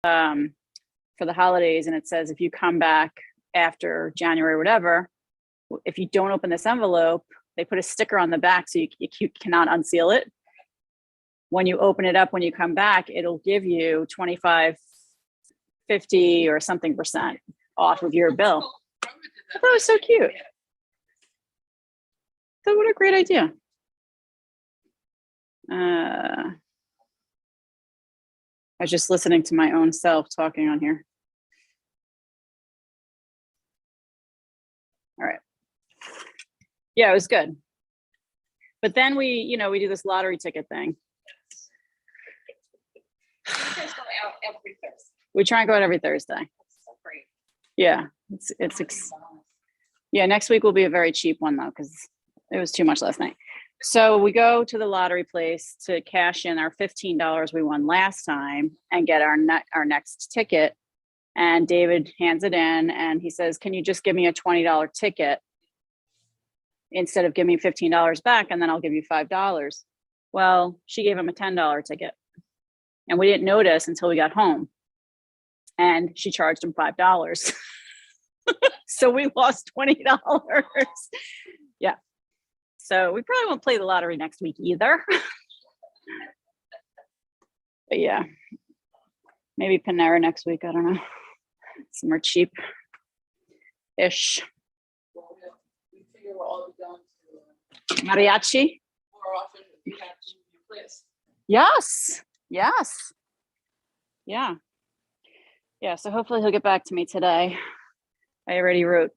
for the holidays, and it says if you come back after January, whatever, if you don't open this envelope, they put a sticker on the back so you cannot unseal it. When you open it up, when you come back, it'll give you 25, 50 or something % off of your bill. I thought it was so cute. So what a great idea. I was just listening to my own self talking on here. All right. Yeah, it was good. But then we do this lottery ticket thing. You guys go out every Thursday. We try and go out every Thursday. That's so great. Yeah, yeah, next week will be a very cheap one though, because it was too much last night. So we go to the lottery place to cash in our $15 we won last time and get our next ticket. And David hands it in and he says, can you just give me a $20 ticket instead of giving me $15 back, and then I'll give you $5. Well, she gave him a $10 ticket and we didn't notice until we got home, and she charged him $5. So we lost $20. Yeah. So we probably won't play the lottery next week either. But yeah, maybe Panera next week. I don't know. Somewhere cheap-ish. Well, we figure we'll all be going to Mariachi? more often if you have to your place. Yes. Yes. Yeah. Yeah. So hopefully he'll get back to me today. I already wrote,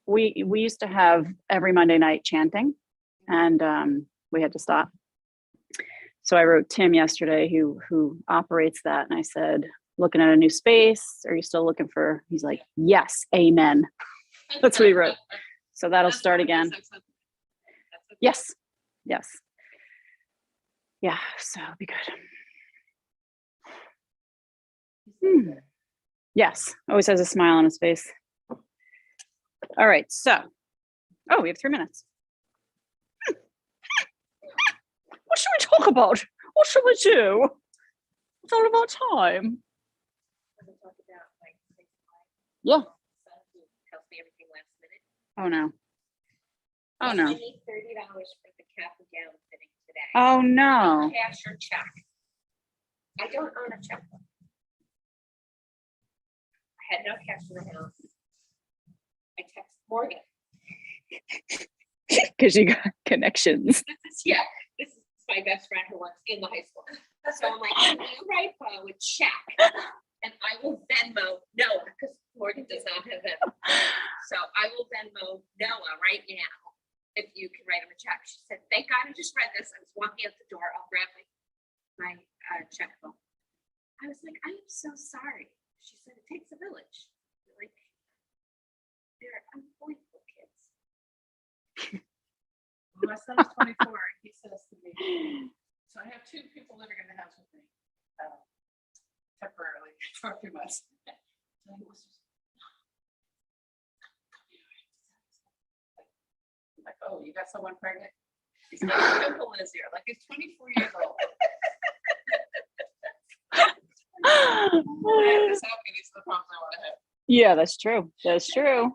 we used to have every Monday night chanting, and we had to stop. So I wrote Tim yesterday, who operates that, and I said, looking at a new space, are you still looking for, he's like, yes, amen. That's what he wrote. So that'll start again. Yes. Yes. Yeah, so it'll be good. Yes, always has a smile on his face. All right, so, we have 3 minutes. What should we talk about? What should we do? It's all about time. Yeah. Oh no. Oh no. I need $30 for the cap and gown fitting today. Oh no. Cash or check? I don't own a checkbook. I had no cash in the house. I text Morgan. Because you got connections. This is my best friend who works in the high school. So I'm like, can you write with check? And I will Venmo Noah, because Morgan does not have Venmo. So I will Venmo Noah right now if you can write him a check. She said, thank God I just read this. I was walking out the door. I'll grab my checkbook. I was like, I am so sorry. She said, it takes a village. Like, they're unbelievable kids. My son is 24, and he says to me, so I have 2 people living in the house with me, temporarily for a few months. So he was just, like, oh, you got someone pregnant? He's like, Pimple is here, like he's 24 years old. I have this happening, these are the problems I want to have. Yeah, that's true. That's true.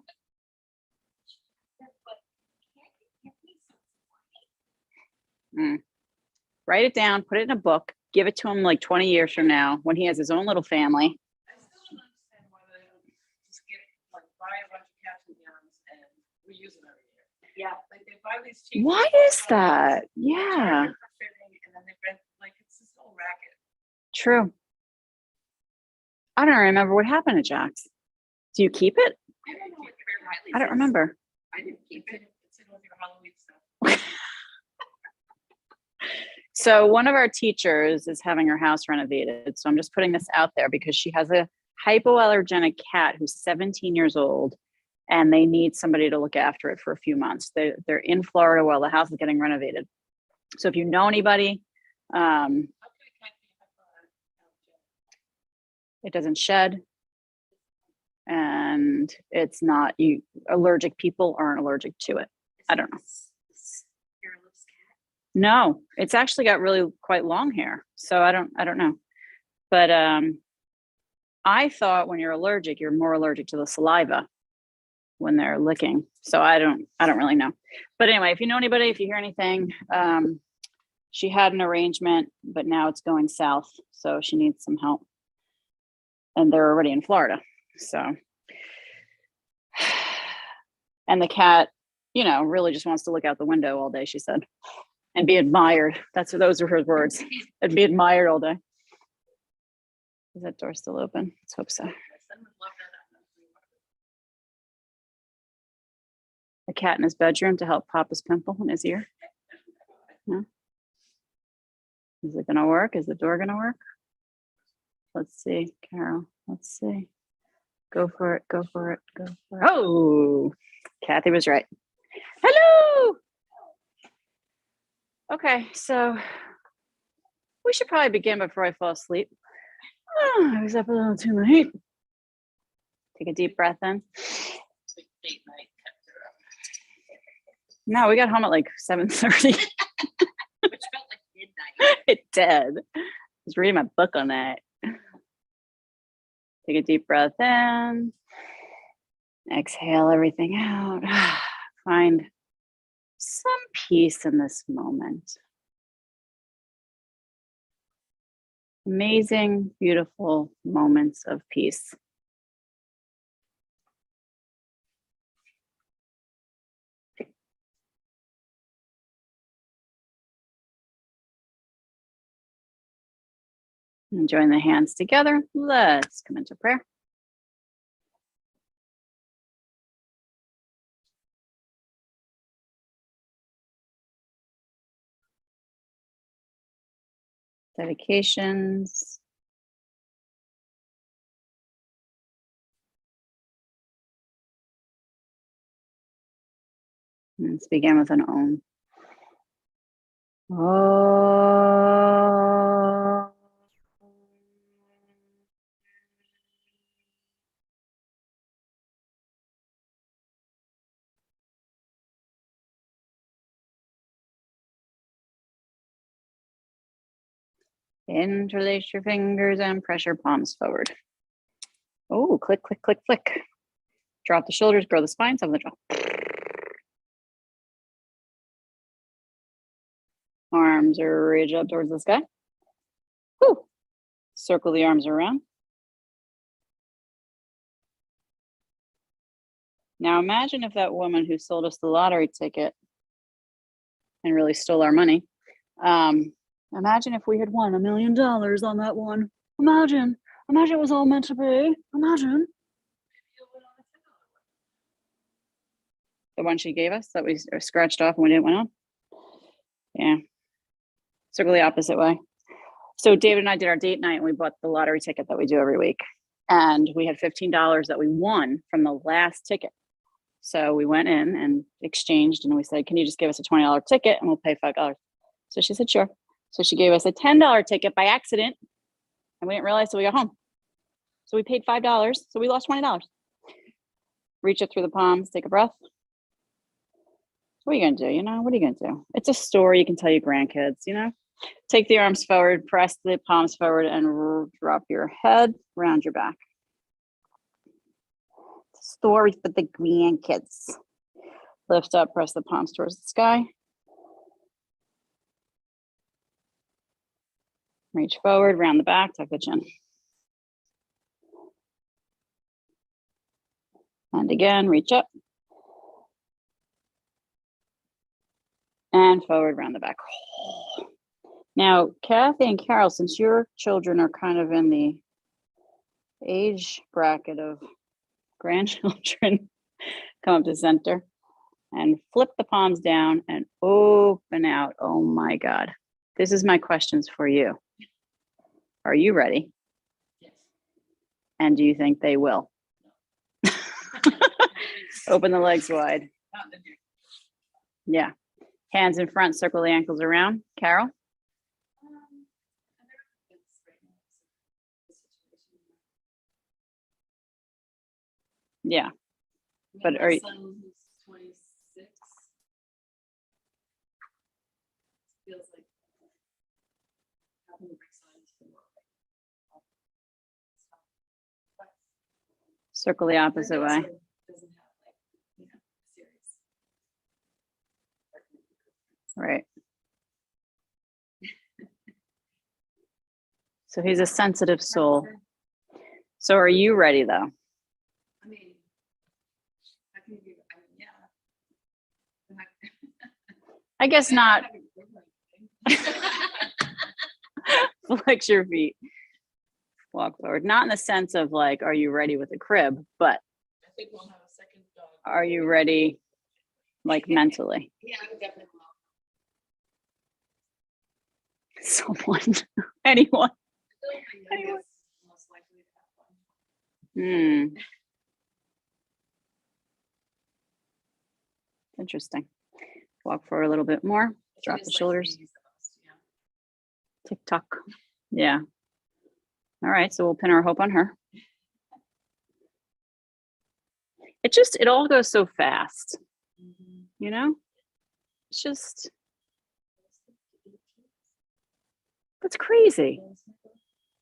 Write it down, put it in a book, give it to him like 20 years from now when he has his own little family. I still don't understand why they don't just get, like, buy a bunch of caps and gowns and reuse them every year. Yeah. Like, they buy these cheap. Why is that? Yeah, For fitting, and then they rent, like, it's this whole racket. true. I don't remember what happened to Jack's. Do you keep it? I don't know what Claire Riley I don't says. remember. I didn't keep it. It's in with your Halloween stuff. So one of our teachers is having her house renovated. So I'm just putting this out there because she has a hypoallergenic cat who's 17 years old, and they need somebody to look after it for a few months. They're in Florida while the house is getting renovated. So if you know anybody, it doesn't shed, and it's not, allergic people aren't allergic to it. I don't know. No, it's actually got really quite long hair. So I don't know. But I thought when you're allergic, you're more allergic to the saliva when they're licking. So I don't really know. But anyway, if you know anybody, if you hear anything, she had an arrangement, but now it's going south. So she needs some help. And they're already in Florida. So, and the cat, really just wants to look out the window all day, she said, and be admired. Those are her words. And be admired all day. Is that door still open? Let's hope so. A cat in his bedroom to help pop his pimple in his ear. No? Is it gonna work? Is the door gonna work? Let's see, Carol. Let's see. Go for it. Go for it. Go for it. Oh, Kathy was right. Hello. Okay, so we should probably begin before I fall asleep. I was up a little too late. Take a deep breath in. No, we got home at like 7:30. Which felt like midnight. It did. I was reading my book on that. Take a deep breath in. Exhale everything out. Find some peace in this moment. Amazing, beautiful moments of peace. And join the hands together. Let's come into prayer. Dedications. And let's begin with an Om. Om. Interlace your fingers and press your palms forward. Oh, click, click, click, click. Drop the shoulders, grow the spine, soften the jaw. Arms are reach up towards the sky. Whew. Circle the arms around. Now imagine if that woman who sold us the lottery ticket and really stole our money, imagine if we had won $1 million on that one. Imagine it was all meant to be. Imagine. The one she gave us that we scratched off and we didn't win on? Yeah. Circle the opposite way. So David and I did our date night and we bought the lottery ticket that we do every week. And we had $15 that we won from the last ticket. So we went in and exchanged and we said, can you just give us a $20 ticket and we'll pay $5? So she said, sure. So she gave us a $10 ticket by accident and we didn't realize till we got home. So we paid $5. So we lost $20. Reach up through the palms, take a breath. What are you gonna do? What are you gonna do? It's a story you can tell your grandkids, Take the arms forward, press the palms forward and drop your head, round your back. Story for the grandkids. Lift up, press the palms towards the sky. Reach forward, round the back, tuck the chin. And again, reach up. And forward, round the back. Now, Kathy and Carol, since your children are kind of in the age bracket of grandchildren, come up to center and flip the palms down and open out. Oh my God. This is my questions for you. Are you ready? Yes. And do you think they will? Open the legs wide. Not the new. Yeah. Hands in front, circle the ankles around. Carol? Yeah. But are you? My son who's 26 feels like having to bring signs to work. Circle the opposite way. Doesn't have like, you know, serious. Right. So he's a sensitive soul. So are you ready though? I mean, I can give, I mean, yeah. But I guess I not. haven't given anything. Flex your feet. Walk forward. Not in the sense of like, are you ready with a crib, but I think we'll have a second dog. are you ready like mentally? Yeah, I would definitely will. Someone, anyone. I feel like my Anyone? youngest is most likely to have one. Hmm. Interesting. Walk forward a little bit more. She Drop just the likes shoulders. babies the most, yeah. Tick tock. Yeah. All right. So we'll pin our hope on her. It all goes so fast, you know? It's just, that's crazy.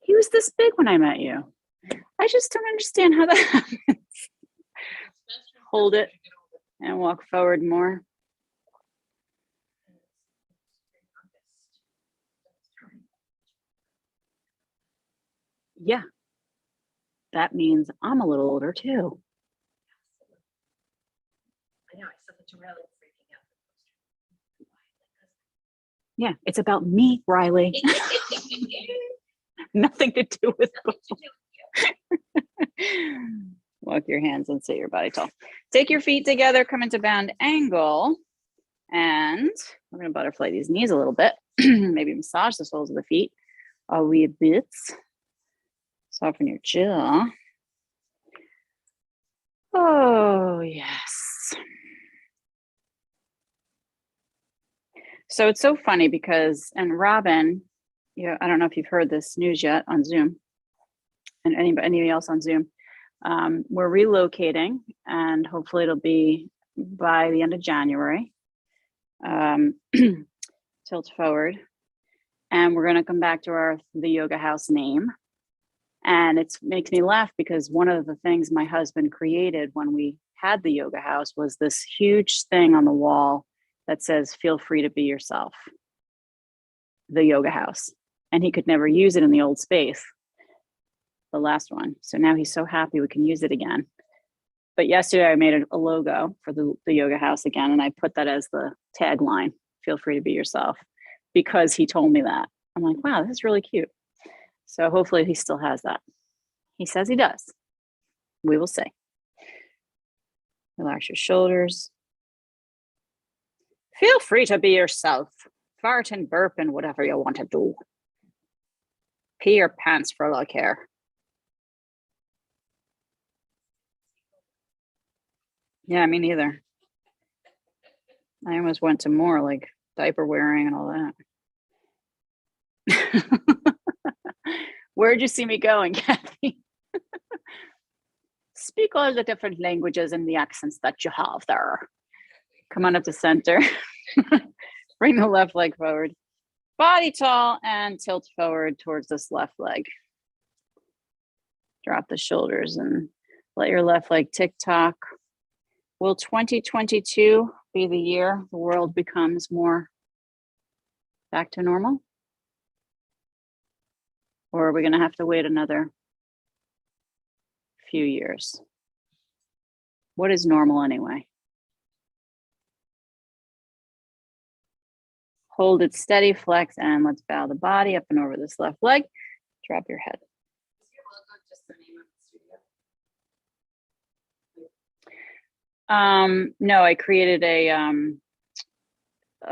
He was this big when I met you. I just don't understand how that happens. Hold it and walk forward more. Yeah. That means I'm a little older too. I know, I said that to Riley freaking out. Yeah. It's about me, Riley. Nothing to do with walk your hands and sit your body tall. Take your feet together, come into bound angle. And we're going to butterfly these knees a little bit. Maybe massage the soles of the feet a wee bit. Soften your jaw. Oh, yes. So it's so funny because, and Robin, I don't know if you've heard this news yet on Zoom, and anybody else on Zoom. We're relocating, and hopefully it'll be by the end of January. Tilt forward, and we're going to come back to the yoga house name. And it makes me laugh because one of the things my husband created when we had the yoga house was this huge thing on the wall that says, "Feel free to be yourself." The yoga house. And he could never use it in the old space, the last one. So now he's so happy we can use it again. But yesterday I made a logo for the yoga house again, and I put that as the tagline, "Feel free to be yourself," because he told me that. I'm like, wow, this is really cute. So hopefully he still has that. He says he does. We will see. Relax your shoulders. Feel free to be yourself. Fart and burp and whatever you want to do. Pee your pants for all I care. Yeah, me neither. I almost went to more like diaper wearing and all that. Where'd you see me going, Kathy? Speak all the different languages and the accents that you have there. Come on up to center. Bring the left leg forward. Body tall and tilt forward towards this left leg. Drop the shoulders and let your left leg tick tock. Will 2022 be the year the world becomes more back to normal? Or are we going to have to wait another few years? What is normal anyway? Hold it steady, flex, and let's bow the body up and over this left leg. Drop your head. Is your logo just the name of the studio? No, I created a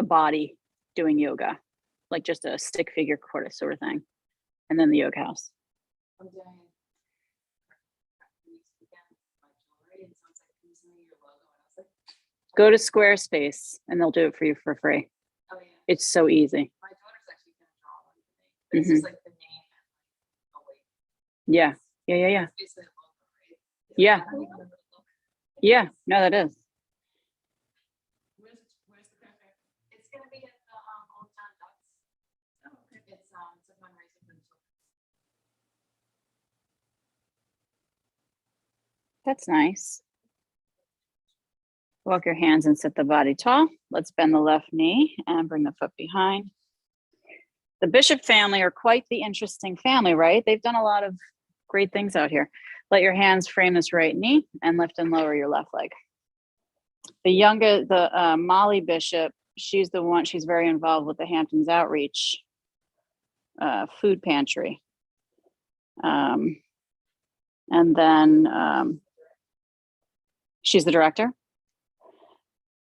body doing yoga, like just a stick figure sort of thing. And then the yoga house. I'm doing my jewelry, and it sounds like using your logo, and I was like, Go to Squarespace and they'll do it for you for free. oh yeah. It's so easy. My daughter's actually gonna draw one for me, but it's just like the name and like, oh wait. Yeah. Yeah. It's basically a logo, right? Yeah. I don't even remember the logo. Yeah. No, that is. Where's the cafe? It's gonna be at the Old Town Ducks. Oh, okay. It's a fundraiser for the children. That's nice. Walk your hands and sit the body tall. Let's bend the left knee and bring the foot behind. The Bishop family are quite the interesting family, right? They've done a lot of great things out here. Let your hands frame this right knee and lift and lower your left leg. The Molly Bishop, she's the one, she's very involved with the Hamptons Outreach food pantry. And then she's the director.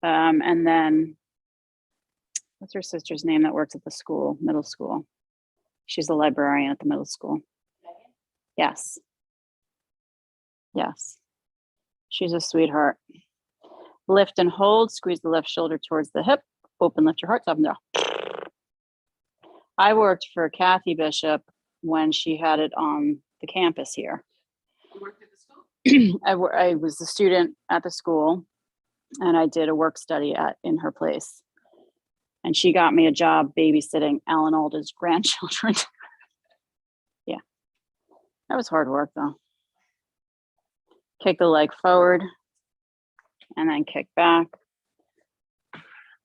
And then what's her sister's name that works at the school, middle school? She's the librarian at the middle school. Yes. Yes. She's a sweetheart. Lift and hold, squeeze the left shoulder towards the hip, open, lift your heart, up and down. I worked for Kathy Bishop when she had it on the campus here. You worked at the school? I was a student at the school and I did a work study in her place. And she got me a job babysitting Alan Alda's grandchildren. Yeah, that was hard work though. Kick the leg forward and then kick back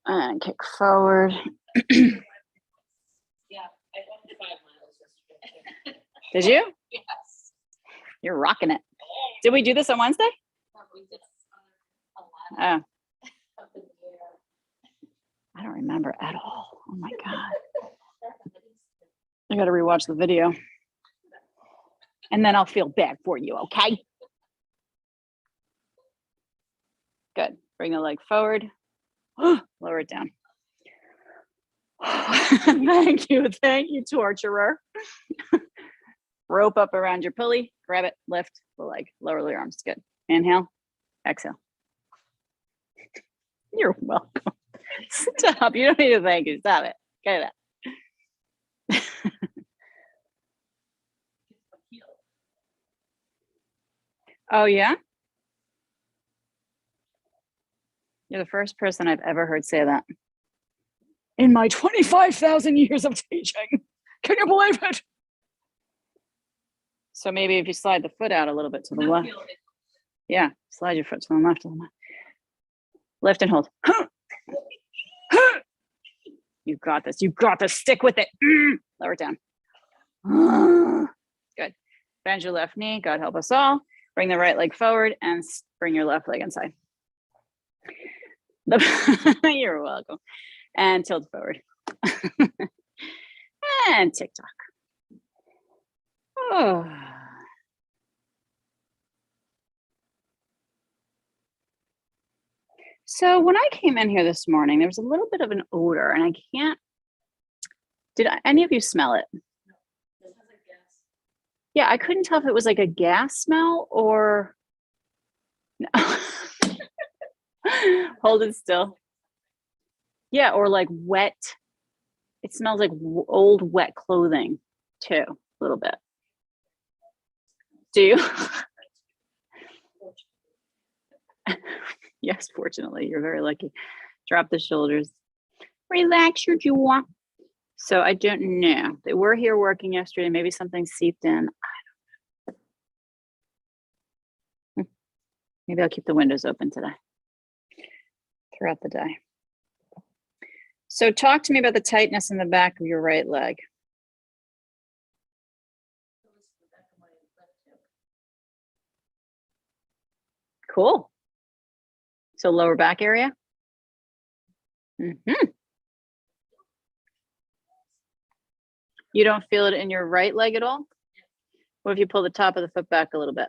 and kick forward. Yeah, I went 5 miles yesterday. Did you? Yes. You're rocking it. Did we do this on Wednesday? We did a lot Oh, up in the air. I don't remember at all. Oh my God. I got to rewatch the video. And then I'll feel bad for you, okay? Good. Bring the leg forward. Lower it down. Thank you, torturer. Rope up around your pulley. Grab it, lift the leg, lower your arms. Good. Inhale, exhale. You're welcome. Stop. You don't need to thank you. Stop it. Get it. Oh, yeah? You're the first person I've ever heard say that. In my 25,000 years of teaching. Can you believe it? So maybe if you slide the foot out a little bit to the left. Yeah, slide your foot to the left. Lift and hold. You got this. You got this. Stick with it. Lower it down. Good. Bend your left knee. God help us all. Bring the right leg forward and bring your left leg inside. You're welcome. And tilt forward. And tick-tock. Oh. So when I came in here this morning, there was a little bit of an odor and I can't, any of you smell it? Yeah, I couldn't tell if it was like a gas smell or, no. Hold it still. Yeah, or like wet. It smells like old wet clothing too, a little bit. Do you? Yes, fortunately, you're very lucky. Drop the shoulders. Relax your jaw. So I don't know. They were here working yesterday. Maybe something seeped in. I don't know. Maybe I'll keep the windows open today. Throughout the day. So talk to me about the tightness in the back of your right leg. Cool. So lower back area. Mm-hmm. You don't feel it in your right leg at all? What if you pull the top of the foot back a little bit?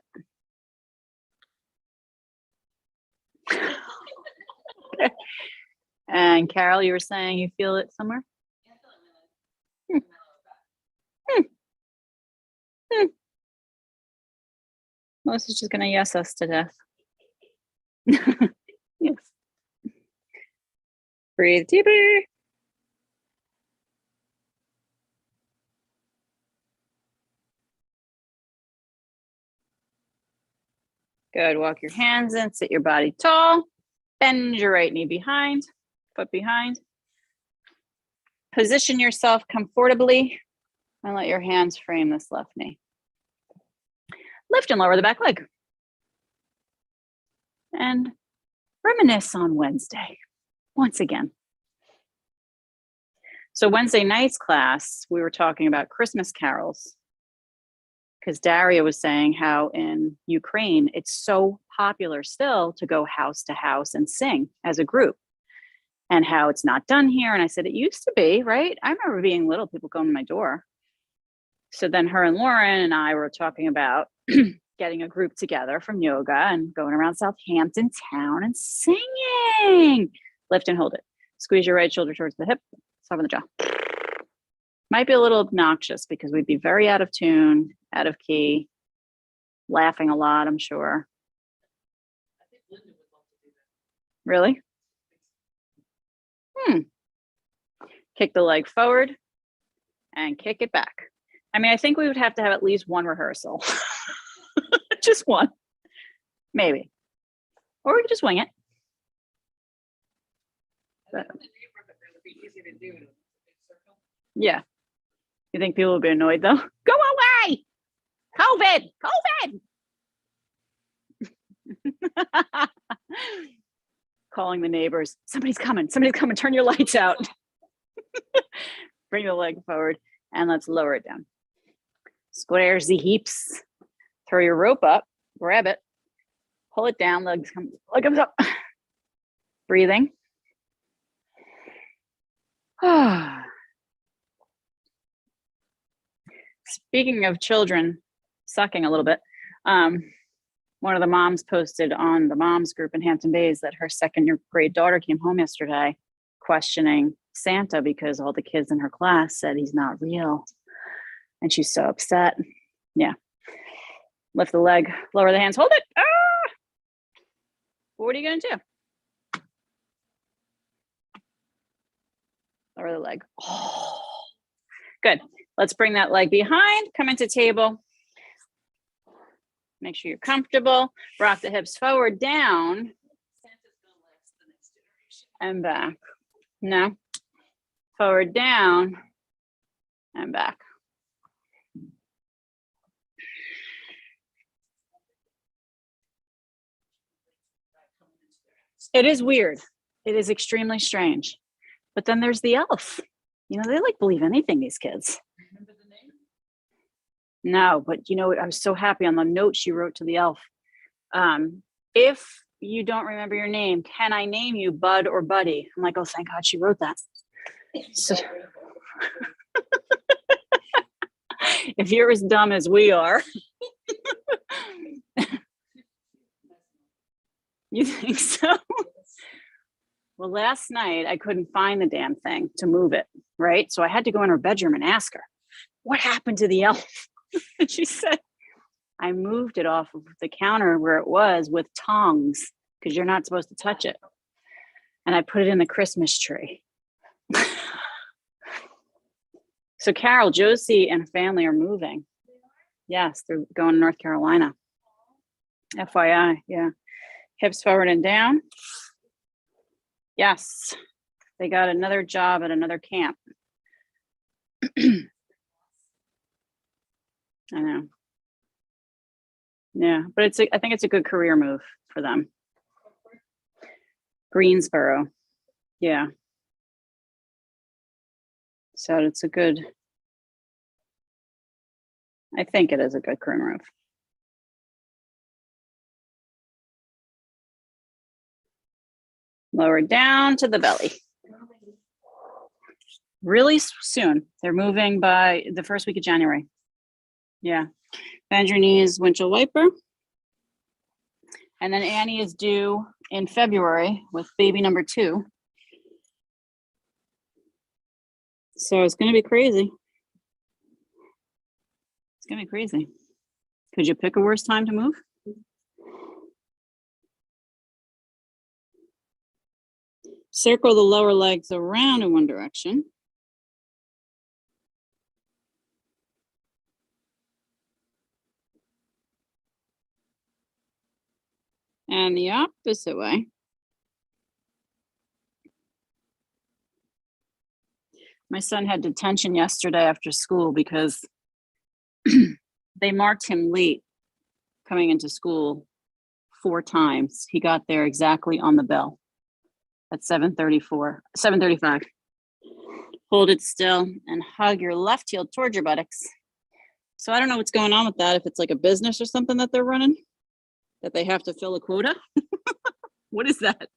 Okay. And Carol, you were saying you feel it somewhere? Melissa's just gonna yes us to death. Yes. Breathe deeper. Good. Walk your hands in, sit your body tall. Bend your right knee behind, foot behind. Position yourself comfortably and let your hands frame this left knee. Lift and lower the back leg. and reminisce on Wednesday once again. So Wednesday night's class, we were talking about Christmas carols because Daria was saying how in Ukraine, it's so popular still to go house to house and sing as a group, and how it's not done here. And I said, it used to be, right? I remember being little, people going to my door. So then her and Lauren and I were talking about getting a group together from yoga and going around Southampton town and singing. Lift and hold it. Squeeze your right shoulder towards the hip, soften the jaw. Might be a little obnoxious because we'd be very out of tune, out of key, laughing a lot, I'm sure. I think Linda would love to do that. Really? Kick the leg forward and kick it back. I mean, I think we would have to have at least one rehearsal. Just one, maybe. Or we could just wing it. I think in the neighborhood, that would be easy to do in a big circle. Yeah. You think people will be annoyed though? Go away! COVID! Calling the neighbors. Somebody's coming. Turn your lights out. Bring the leg forward and let's lower it down. Square the hips. Throw your rope up. Grab it. Pull it down. Leg comes up. Breathing. Speaking of children sucking a little bit, one of the moms posted on the moms group in Hampton Bays that her second grade daughter came home yesterday questioning Santa because all the kids in her class said he's not real. And she's so upset. Yeah. Lift the leg, lower the hands, hold it. Ah! What are you going to do? Lower the leg. Oh. Good. Let's bring that leg behind, come into table. Make sure you're comfortable. Rock the hips forward, down, Santa's gonna last the next generation. and back. No. Forward, down, and back. It is weird. It is extremely strange. But then there's the elf. You know, they like believe anything, these kids. Remember the name? No, but you know, I was so happy on the note she wrote to the elf. If you don't remember your name, can I name you Bud or Buddy? I'm like, oh, thank God she wrote that. So, if you're as dumb as we are, you think so? Well, last night I couldn't find the damn thing to move it, right? So I had to go in her bedroom and ask her, what happened to the elf? And she said, I moved it off of the counter where it was with tongs because you're not supposed to touch it. And I put it in the Christmas tree. So Carol, Josie, and family are moving. Yes, they're going to North Carolina. FYI, yeah. Hips forward and down. Yes, they got another job at another camp. I know. Yeah, but I think it's a good career move for them. Greensboro. Yeah. So it's a good, I think it is a good career move. Lower down to the belly. Really soon. They're moving by the first week of January. Yeah. Bend your knees, windshield wiper. And then Annie is due in February with baby number 2. So it's going to be crazy. It's going to be crazy. Could you pick a worse time to move? Circle the lower legs around in one direction. And the opposite way. My son had detention yesterday after school because they marked him late coming into school 4 times. He got there exactly on the bell at 7:35. Hold it still and hug your left heel towards your buttocks. So I don't know what's going on with that. If it's like a business or something that they're running, that they have to fill a quota. What is that?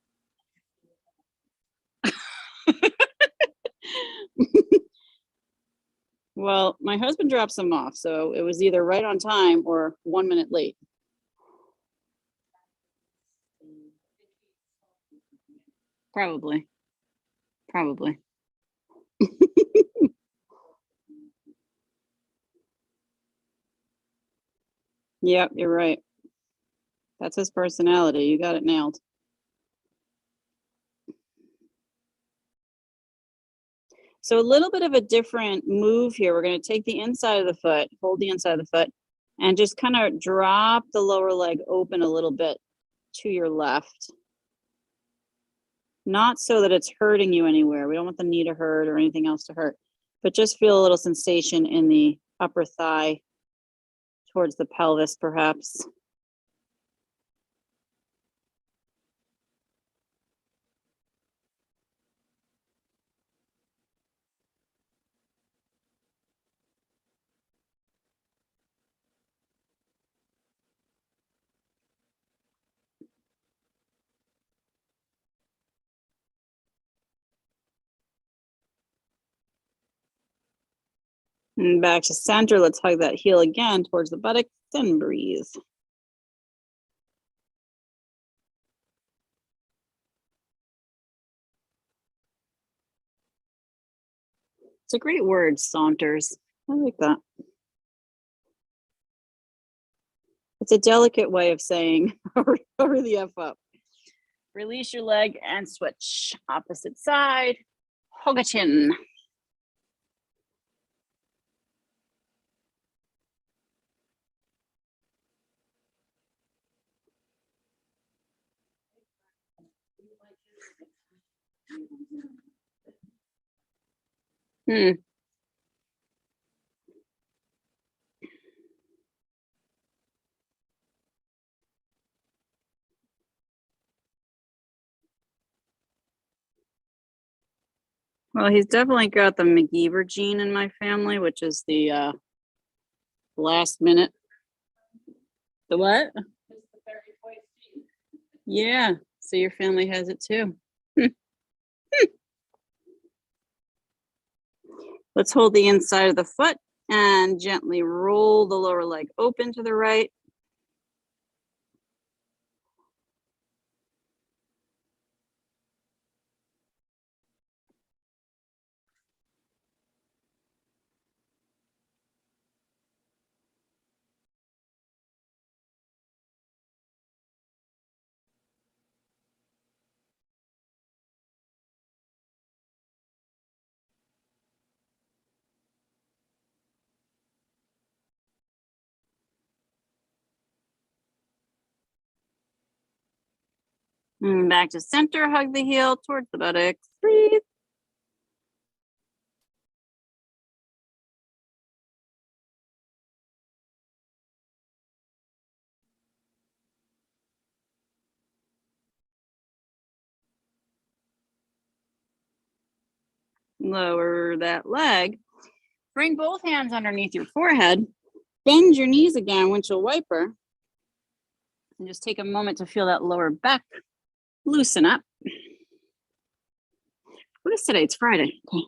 Well, my husband drops them off, so it was either right on time or 1 minute late. Probably. Yep, you're right. That's his personality. You got it nailed. So a little bit of a different move here. We're going to take the inside of the foot, hold the inside of the foot, and just kind of drop the lower leg open a little bit to your left. Not so that it's hurting you anywhere. We don't want the knee to hurt or anything else to hurt, but just feel a little sensation in the upper thigh towards the pelvis, perhaps. And back to center. Let's hug that heel again towards the buttocks and breathe. It's a great word, saunters. I like that. It's a delicate way of saying hurry the F up. Release your leg and switch. Opposite side. Hogachin. Well, he's definitely got the McGeever gene in my family, which is the last minute. The what? Yeah, so your family has it too. Let's hold the inside of the foot and gently roll the lower leg open to the right. And back to center, hug the heel towards the buttocks. Breathe. Lower that leg. Bring both hands underneath your forehead. Bend your knees again, windshield wiper. And just take a moment to feel that lower back loosen up. What is today? It's Friday. Okay.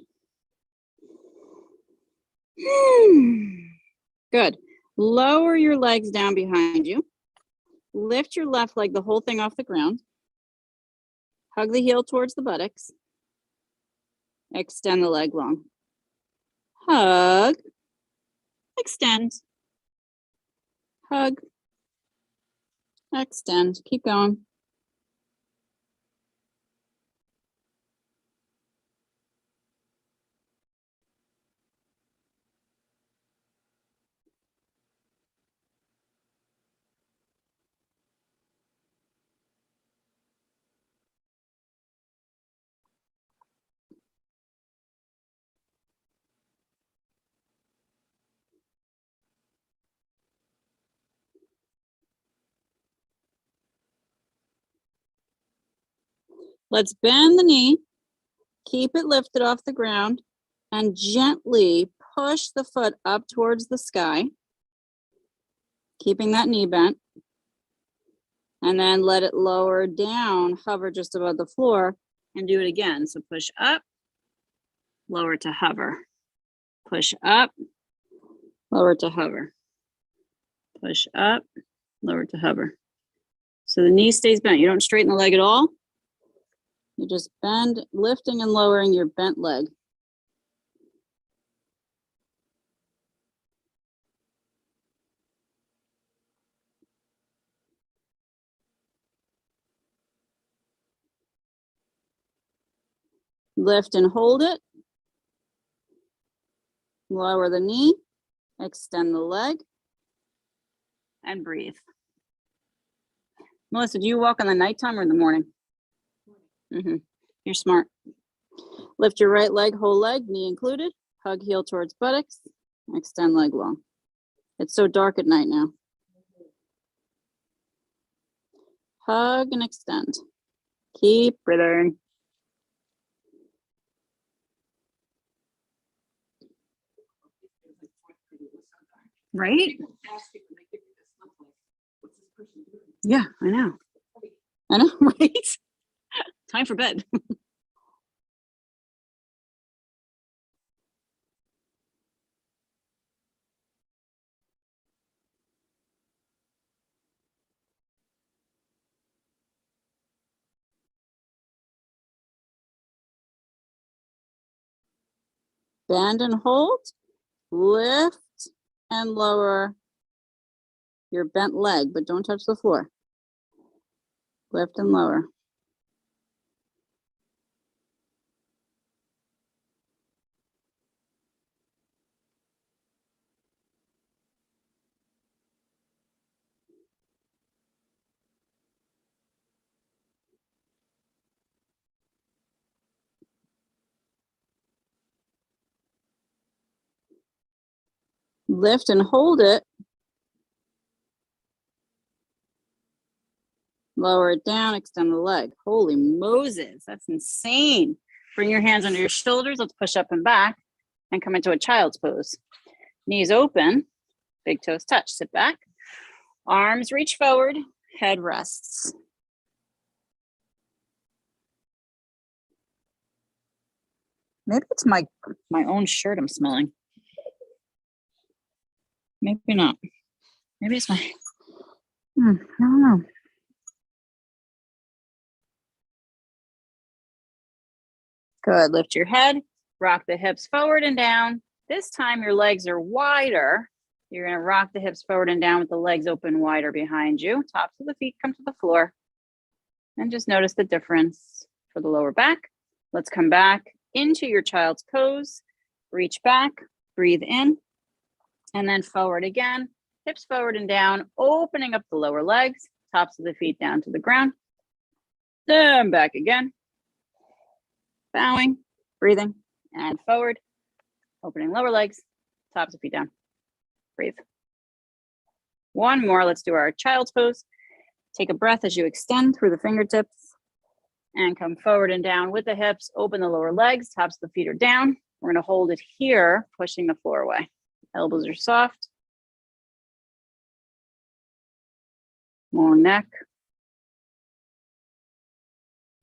Good. Lower your legs down behind you. Lift your left leg, the whole thing off the ground. Hug the heel towards the buttocks. Extend the leg long. Hug. Extend. Hug. Extend. Keep going. Let's bend the knee, keep it lifted off the ground, and gently push the foot up towards the sky, keeping that knee bent. And then let it lower down, hover just above the floor, and do it again. So push up, lower to hover. Push up, lower to hover. Push up, lower to hover. So the knee stays bent. You don't straighten the leg at all. You just bend, lifting and lowering your bent leg. Lift and hold it. Lower the knee, extend the leg, and breathe. Melissa, do you walk in the nighttime or in the morning? You're smart. Lift your right leg, whole leg, knee included. Hug heel towards buttocks. Extend leg long. It's so dark at night now. Hug and extend. Keep breathing. Right? People ask you when they give you this look like, what's this person doing? Yeah, I know. I know, right? Time for bed. Bend and hold. Lift and lower your bent leg, but don't touch the floor. Lift and lower. Lift and hold it. Lower it down, extend the leg. Holy Moses, that's insane. Bring your hands under your shoulders. Let's push up and back and come into a child's pose. Knees open, big toes touch. Sit back. Arms reach forward, head rests. Maybe it's my own shirt I'm smelling. Maybe not. Maybe it's my, I don't know. Good, lift your head, rock the hips forward and down. This time your legs are wider. You're gonna rock the hips forward and down with the legs open wider behind you. Tops of the feet come to the floor. And just notice the difference for the lower back. Let's come back into your child's pose. Reach back, breathe in, and then forward again. Hips forward and down, opening up the lower legs, tops of the feet down to the ground. Then back again. Bowing, breathing, and forward. Opening lower legs, tops of feet down. Breathe. One more, let's do our child's pose. Take a breath as you extend through the fingertips and come forward and down with the hips. Open the lower legs, tops of the feet are down. We're gonna hold it here, pushing the floor away. Elbows are soft. More neck.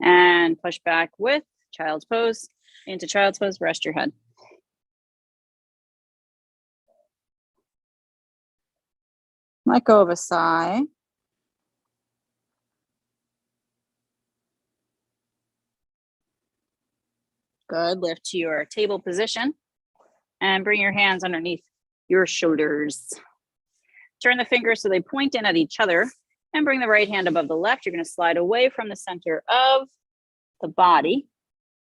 And push back with child's pose. Into child's pose, rest your head. Let go of a sigh. Good, lift to your table position and bring your hands underneath your shoulders. Turn the fingers so they point in at each other and bring the right hand above the left. You're gonna slide away from the center of the body.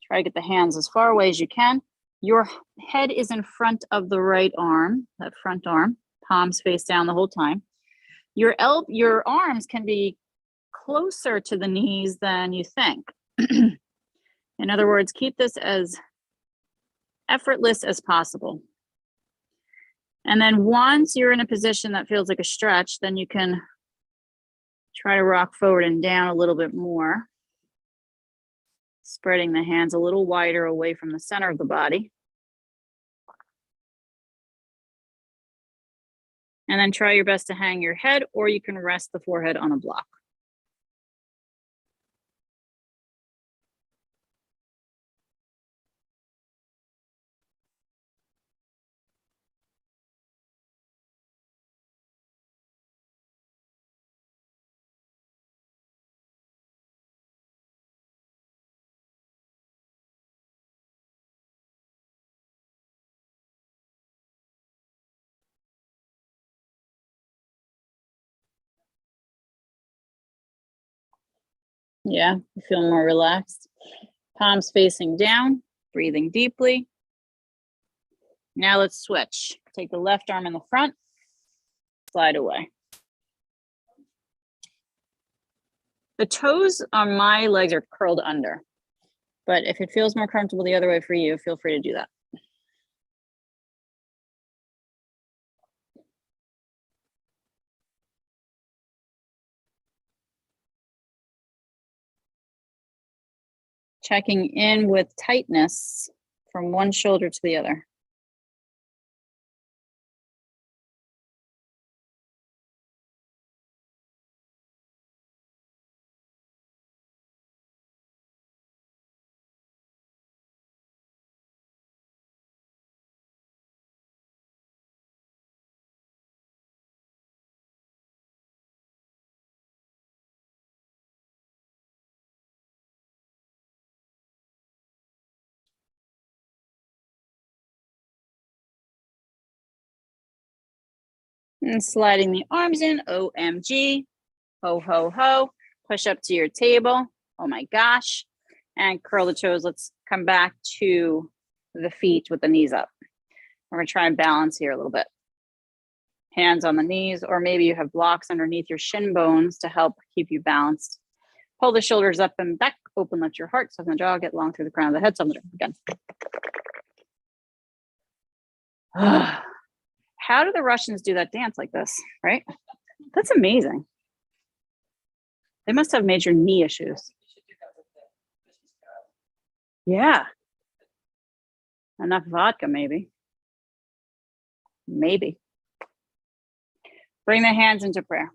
Try to get the hands as far away as you can. Your head is in front of the right arm, that front arm, palms face down the whole time. Your arms can be closer to the knees than you think. In other words, keep this as effortless as possible. And then once you're in a position that feels like a stretch, then you can try to rock forward and down a little bit more. Spreading the hands a little wider away from the center of the body. And then try your best to hang your head, or you can rest the forehead on a block. Yeah, you feel more relaxed. Palms facing down, breathing deeply. Now let's switch. Take the left arm in the front, slide away. The toes on my legs are curled under, but if it feels more comfortable the other way for you, feel free to do that. Checking in with tightness from one shoulder to the other. And sliding the arms in, OMG, ho, ho, ho. Push up to your table, oh my gosh. And curl the toes. Let's come back to the feet with the knees up. We're gonna try and balance here a little bit. Hands on the knees, or maybe you have blocks underneath your shin bones to help keep you balanced. Pull the shoulders up and back, open, lift your heart, soften the jaw, get long through the crown of the head, soften the jaw again. How do the Russians do that dance like this, right? That's amazing. They must have major knee issues. You should do that with the Christmas carol. Yeah. Enough vodka, maybe. Maybe. Bring the hands into prayer.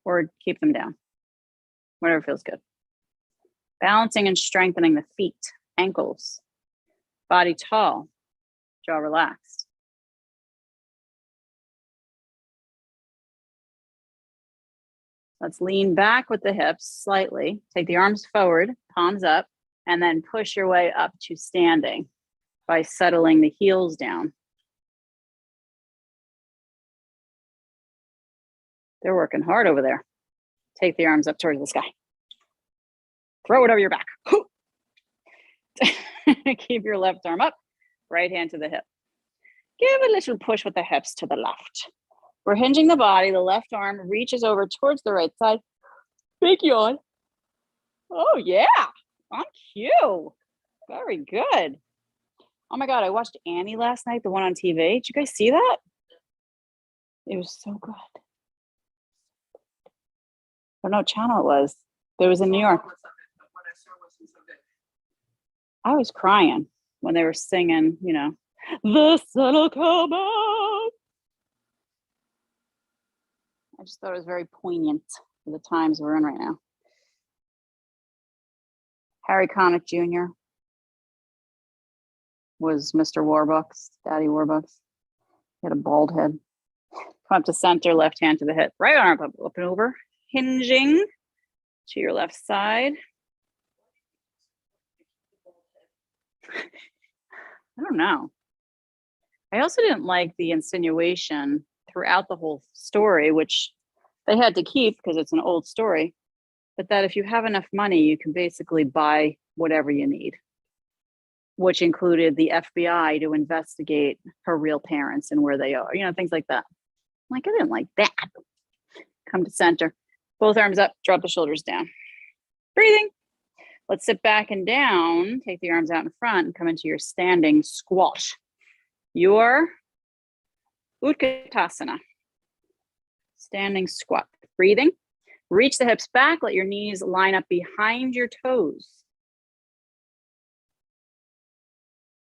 Or keep them down. Whatever feels good. Balancing and strengthening the feet, ankles. Body tall, jaw relaxed. Let's lean back with the hips slightly. Take the arms forward, palms up, and then push your way up to standing by settling the heels down. They're working hard over there. Take the arms up towards the sky. Throw it over your back. Keep your left arm up, right hand to the hip. Give a little push with the hips to the left. We're hinging the body. The left arm reaches over towards the right side. Big yawn. Oh yeah, on cue. Very good. Oh my God, I watched Annie last night, the one on TV. Did you guys see that? It was so good. I don't know what channel it was. It was in New York. What I saw wasn't so good. I was crying when they were singing, you know, the sun will come out. I just thought it was very poignant for the times we're in right now. Harry Connick Jr. was Mr. Warbucks, Daddy Warbucks. He had a bald head. Come up to center, left hand to the hip. Right arm up and over. Hinging to your left side. I don't know. I also didn't like the insinuation throughout the whole story, which they had to keep because it's an old story, but that if you have enough money, you can basically buy whatever you need, which included the FBI to investigate her real parents and where they are, you know, things like that. I'm like, I didn't like that. Come to center. Both arms up, drop the shoulders down. Breathing. Let's sit back and down. Take the arms out in front and come into your standing squat. Your Utkatasana. Standing squat. Breathing. Reach the hips back, let your knees line up behind your toes.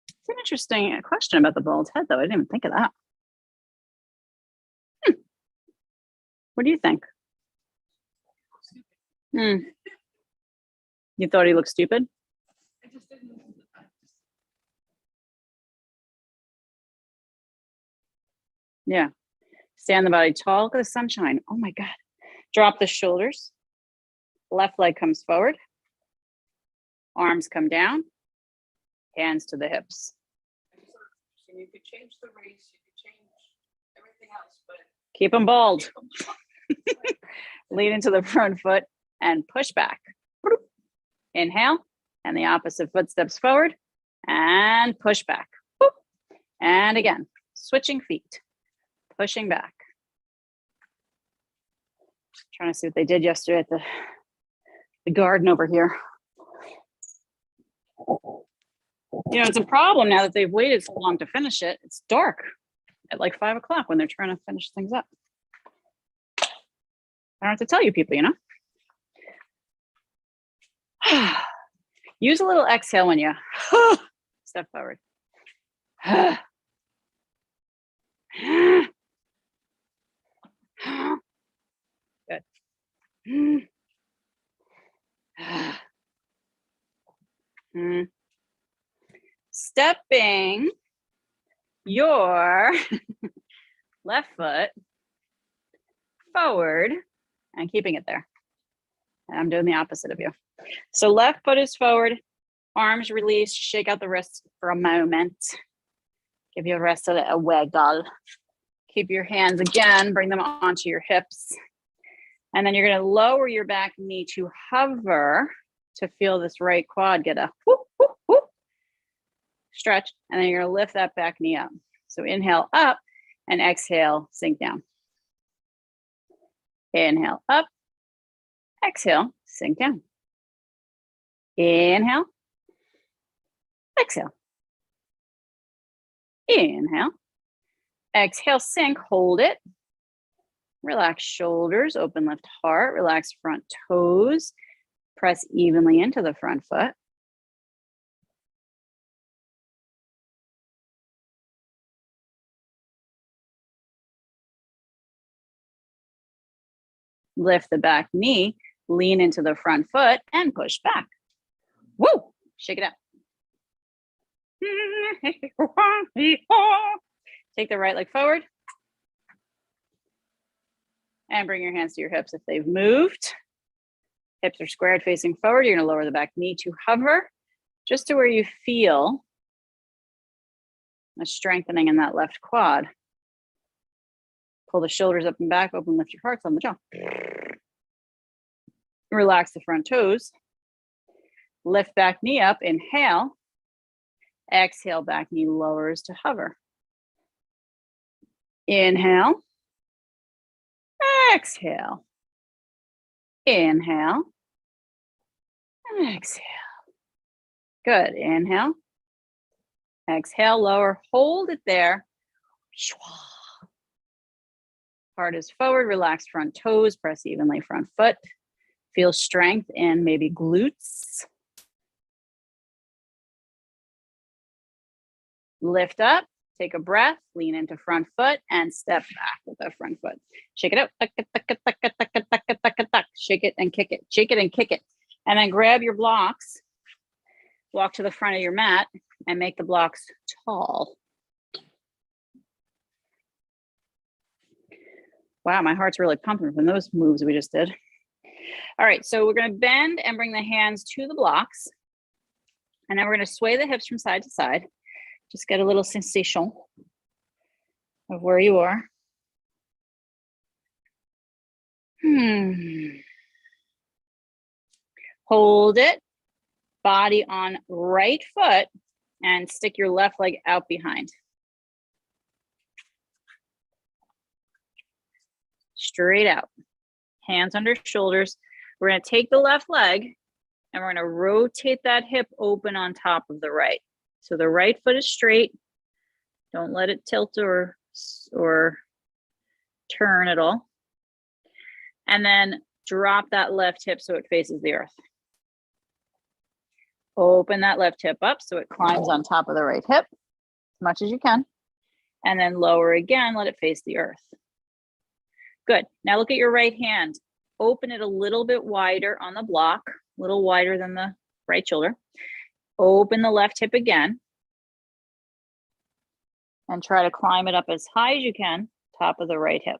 It's an interesting question about the bald head, though. I didn't even think of that. What do you think? You thought he looked stupid? I just didn't. Yeah. Stand the body tall. Look at the sunshine. Oh my God. Drop the shoulders. Left leg comes forward. Arms come down. Hands to the hips. And you could change the race, you could change everything else, but. Keep them bald. Lean into the front foot and push back. Inhale, and the opposite foot steps forward and push back. And again, switching feet, pushing back. Trying to see what they did yesterday at the garden over here. You know, it's a problem now that they've waited so long to finish it. It's dark at like 5 o'clock when they're trying to finish things up. I don't have to tell you people, you know? Use a little exhale when you step forward. Good. Stepping your left foot forward and keeping it there. And I'm doing the opposite of you. So left foot is forward, arms released, shake out the wrists for a moment. Give you a rest of a wiggle. Keep your hands again, bring them onto your hips. And then you're gonna lower your back knee to hover to feel this right quad get a whoop, whoop, whoop. Stretch, and then you're gonna lift that back knee up. So inhale up and exhale, sink down. Inhale up, exhale, sink down. Inhale, exhale. Inhale, exhale, sink, hold it. Relax shoulders, open left heart, relax front toes. Press evenly into the front foot. Lift the back knee, lean into the front foot and push back. Woo! Shake it out. Take the right leg forward. And bring your hands to your hips if they've moved. Hips are squared facing forward. You're gonna lower the back knee to hover just to where you feel a strengthening in that left quad. Pull the shoulders up and back, open, lift your hearts on the jaw. Relax the front toes. Lift back knee up, inhale. Exhale, back knee lowers to hover. Inhale. Exhale. Inhale. Exhale. Good. Inhale. Exhale, lower. Hold it there. Heart is forward. Relax front toes. Press evenly front foot. Feel strength in maybe glutes. Lift up. Take a breath, lean into front foot and step back with the front foot. Shake it out. Shake it and kick it. Shake it and kick it. And then grab your blocks, walk to the front of your mat and make the blocks tall. Wow, my heart's really pumping from those moves we just did. All right, so we're gonna bend and bring the hands to the blocks. And then we're gonna sway the hips from side to side. Just get a little sensation of where you are. Hold it, body on right foot, and stick your left leg out behind. Straight out, hands under shoulders. We're gonna take the left leg and we're gonna rotate that hip open on top of the right. So the right foot is straight. Don't let it tilt or turn at all. And then drop that left hip so it faces the earth. Open that left hip up so it climbs on top of the right hip as much as you can. And then lower again, let it face the earth. Good. Now look at your right hand. Open it a little bit wider on the block, a little wider than the right shoulder. Open the left hip again. And try to climb it up as high as you can, top of the right hip.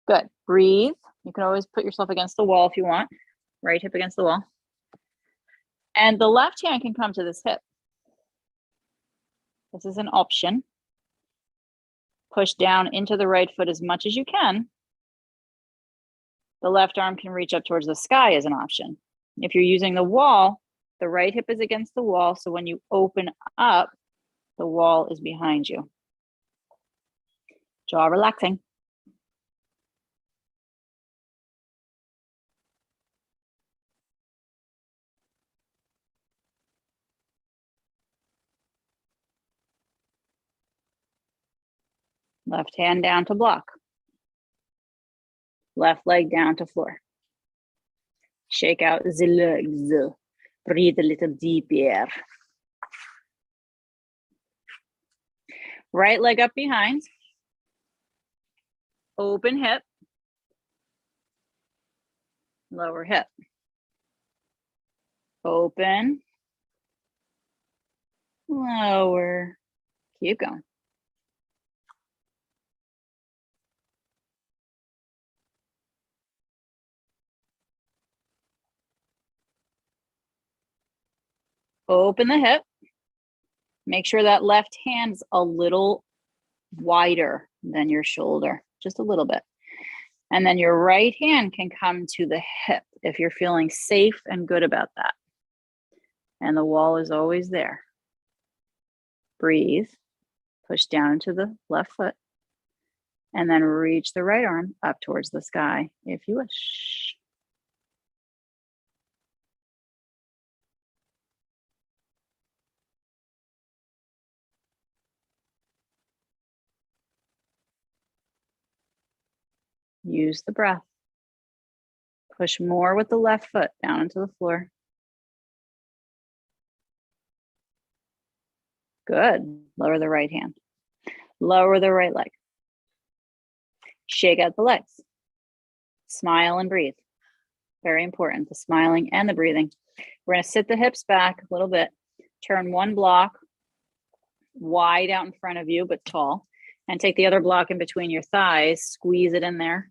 Good. Breathe. You can always put yourself against the wall if you want. Right hip against the wall. And the left hand can come to this hip. This is an option. Push down into the right foot as much as you can. The left arm can reach up towards the sky as an option. If you're using the wall, the right hip is against the wall. So when you open up, the wall is behind you. Jaw relaxing. Left hand down to block. Left leg down to floor. Shake out the legs. Breathe a little deeper. Right leg up behind. Open hip. Lower hip. Open. Lower. Keep going. Open the hip. Make sure that left hand's a little wider than your shoulder, just a little bit. And then your right hand can come to the hip if you're feeling safe and good about that. And the wall is always there. Breathe. Push down into the left foot. And then reach the right arm up towards the sky if you wish. Use the breath. Push more with the left foot down into the floor. Good. Lower the right hand. Lower the right leg. Shake out the legs. Smile and breathe. Very important, the smiling and the breathing. We're going to sit the hips back a little bit. Turn one block wide out in front of you, but tall. And take the other block in between your thighs. Squeeze it in there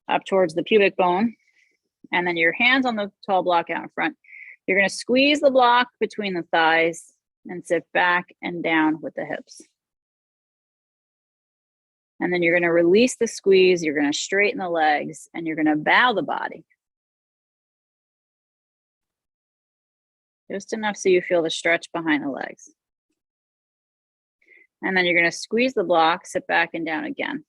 up towards the pubic bone. And then your hands on the tall block out in front. You're going to squeeze the block between the thighs and sit back and down with the hips. And then you're going to release the squeeze. You're going to straighten the legs and you're going to bow the body. Just enough so you feel the stretch behind the legs. And then you're going to squeeze the block, sit back and down again.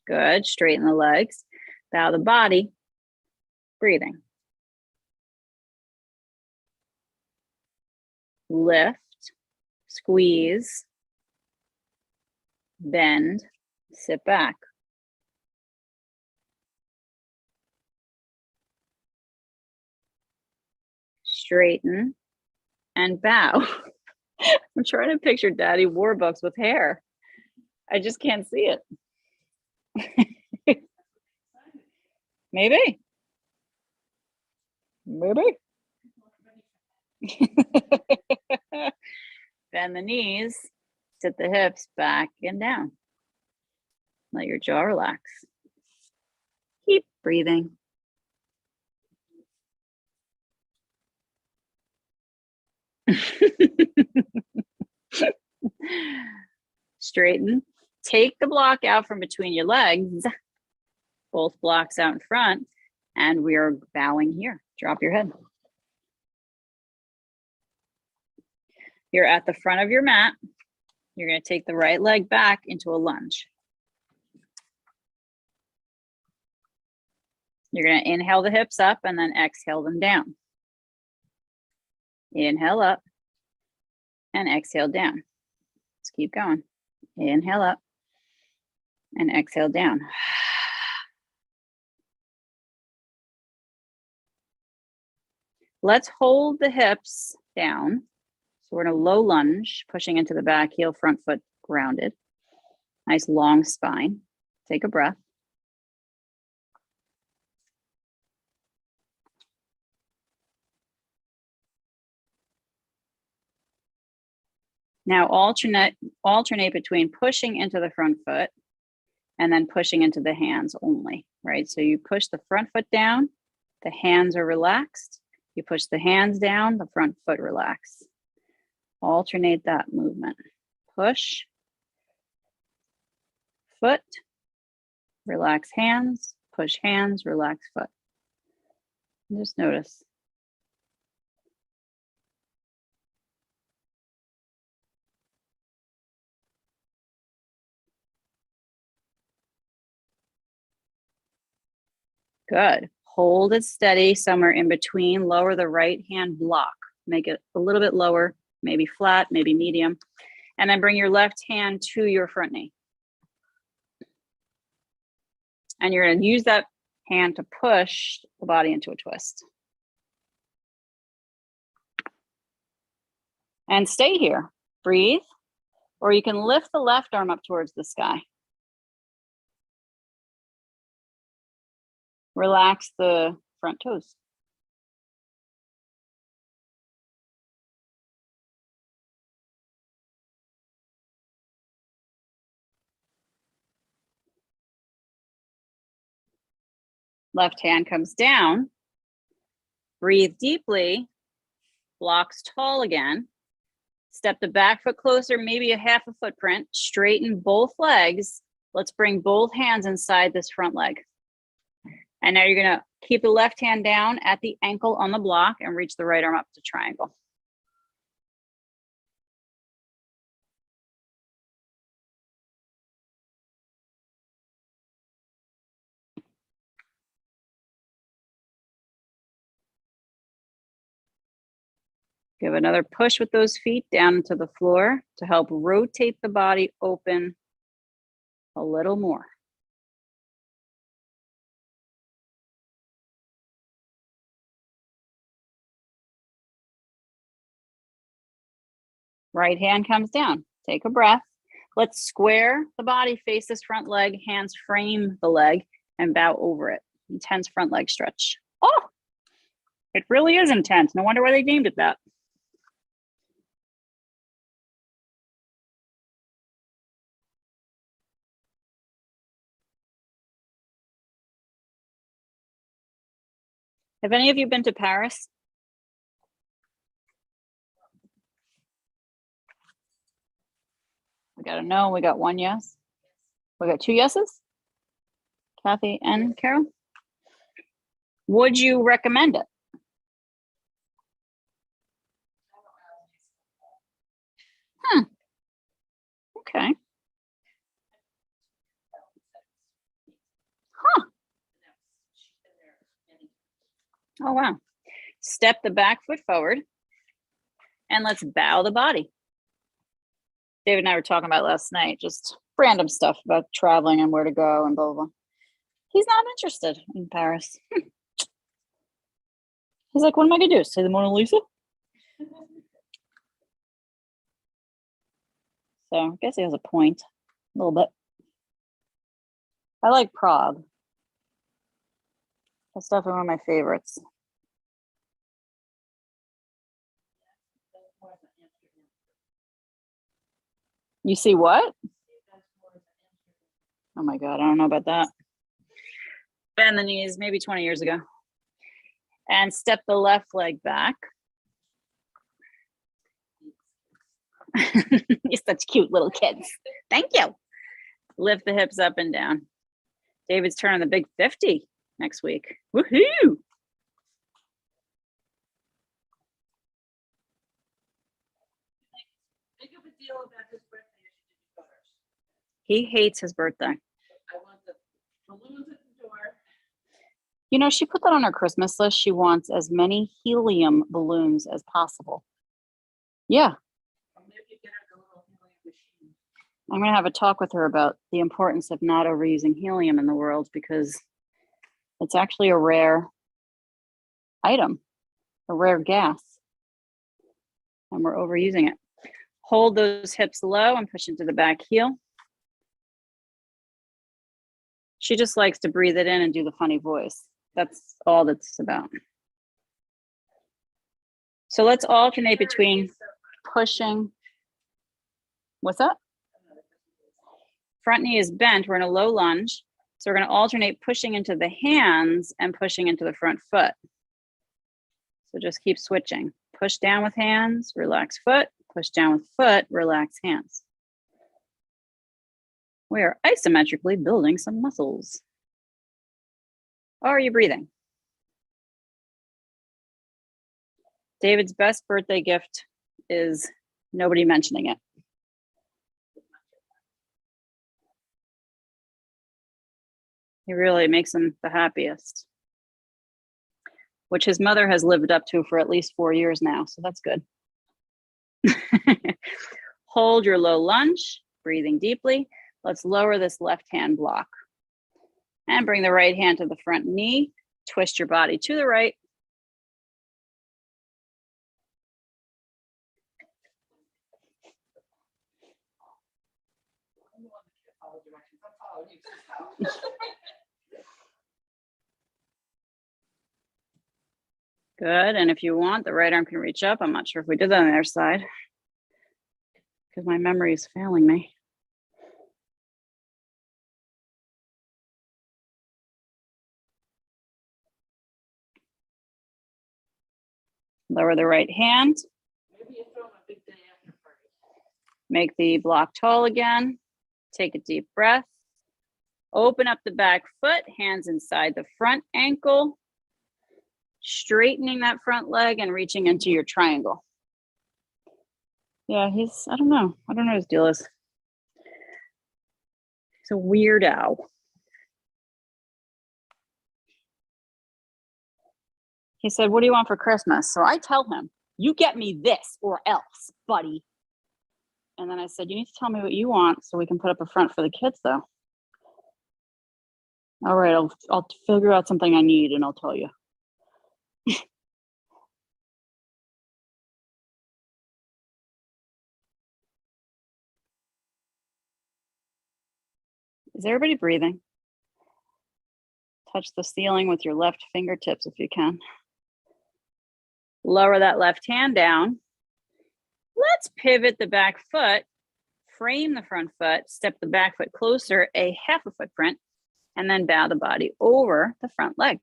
Good. Straighten the legs, bow the body, breathing. Lift, squeeze, bend, sit back. Straighten and bow. I'm trying to picture Daddy Warbucks with hair. I just can't see it. Maybe. Maybe. Bend the knees, sit the hips back and down. Let your jaw relax. Keep breathing. Straighten. Take the block out from between your legs, both blocks out in front, and we are bowing here. Drop your head. You're at the front of your mat. You're going to take the right leg back into a lunge. You're going to inhale the hips up and then exhale them down. Inhale up and exhale down. Let's keep going. Inhale up and exhale down. Let's hold the hips down. So we're in a low lunge, pushing into the back heel, front foot grounded. Nice long spine. Take a breath. Now alternate between pushing into the front foot and then pushing into the hands only, right? So you push the front foot down, the hands are relaxed. You push the hands down, the front foot relax. Alternate that movement. Push, foot, relax hands, push hands, relax foot. And just notice. Good. Hold it steady somewhere in between. Lower the right hand block. Make it a little bit lower, maybe flat, maybe medium. And then bring your left hand to your front knee. And you're going to use that hand to push the body into a twist. And stay here. Breathe. Or you can lift the left arm up towards the sky. Relax the front toes. Left hand comes down. Breathe deeply. Blocks tall again. Step the back foot closer, maybe a half a footprint. Straighten both legs. Let's bring both hands inside this front leg. And now you're gonna keep the left hand down at the ankle on the block and reach the right arm up to triangle. Give another push with those feet down into the floor to help rotate the body open a little more. Right hand comes down. Take a breath. Let's square the body, face this front leg, hands frame the leg, and bow over it. Intense front leg stretch. Oh, it really is intense. No wonder why they named it that. Have any of you been to Paris? We got a no, we got one yes. We got two yeses? Kathy and Carol? Would you recommend it? Okay. Oh, wow. Step the back foot forward and let's bow the body. David and I were talking about last night, just random stuff about traveling and where to go and blah, blah, blah. He's not interested in Paris. He's like, what am I gonna do? Say the Mona Lisa? So I guess he has a point, a little bit. I like Prague. That's definitely one of my favorites. You see what? Oh my God, I don't know about that. Bend the knees, maybe 20 years ago. And step the left leg back. You're such cute little kids. Thank you. Lift the hips up and down. David's turning the big 50 next week. Woohoo! Make up a deal about his birthday. You should do photos. He hates his birthday. I want the balloons at the door. You know, she put that on her Christmas list. She wants as many helium balloons as possible. Yeah. Or maybe get her the little helium machine. I'm going to have a talk with her about the importance of not overusing helium in the world, because it's actually a rare item, a rare gas, and we're overusing it. Hold those hips low and push into the back heel. She just likes to breathe it in and do the funny voice. That's all that's about. So let's alternate between pushing. What's up? Front knee is bent. We're in a low lunge. So we're going to alternate pushing into the hands and pushing into the front foot. So just keep switching. Push down with hands, relax foot. Push down with foot, relax hands. We are isometrically building some muscles. Are you breathing? David's best birthday gift is nobody mentioning it. He really makes him the happiest, which his mother has lived up to for at least 4 years now, so that's good. Hold your low lunge, breathing deeply. Let's lower this left hand block and bring the right hand to the front knee. Twist your body to the right. Good, and if you want, the right arm can reach up. I'm not sure if we did that on the other side because my memory is failing me. Lower the right hand. Maybe you throw them a big day after party. Make the block tall again. Take a deep breath. Open up the back foot, hands inside the front ankle. Straightening that front leg and reaching into your triangle. Yeah, I don't know what his deal is. He's a weirdo. He said, what do you want for Christmas? So I tell him, you get me this or else, buddy. And then I said, you need to tell me what you want so we can put up a front for the kids though. All right, I'll figure out something I need and I'll tell you. Is everybody breathing? Touch the ceiling with your left fingertips if you can. Lower that left hand down. Let's pivot the back foot, frame the front foot, step the back foot closer, a half a footprint, and then bow the body over the front leg.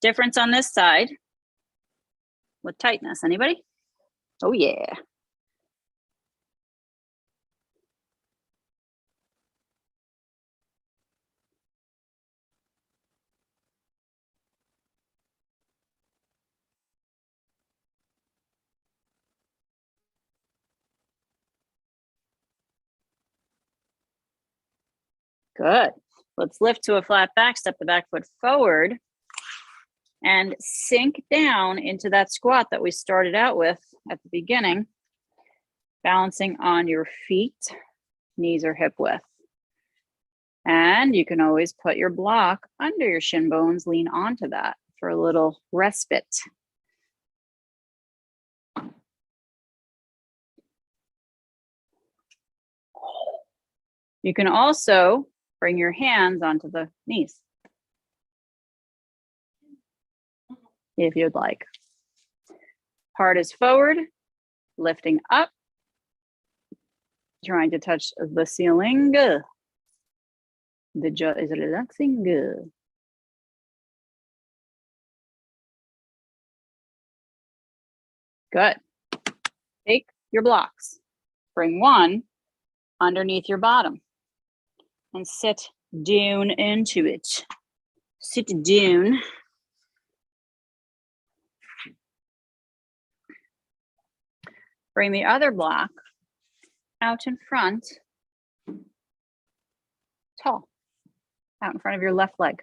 Difference on this side with tightness, anybody? Oh yeah. Good. Let's lift to a flat back, step the back foot forward, and sink down into that squat that we started out with at the beginning, balancing on your feet, knees are hip width. And you can always put your block under your shin bones, lean onto that for a little respite. You can also bring your hands onto the knees if you'd like. Heart is forward, lifting up, trying to touch the ceiling. The jaw is relaxing. Good. Take your blocks. Bring one underneath your bottom and sit down into it. Sit down. Bring the other block out in front, tall, out in front of your left leg.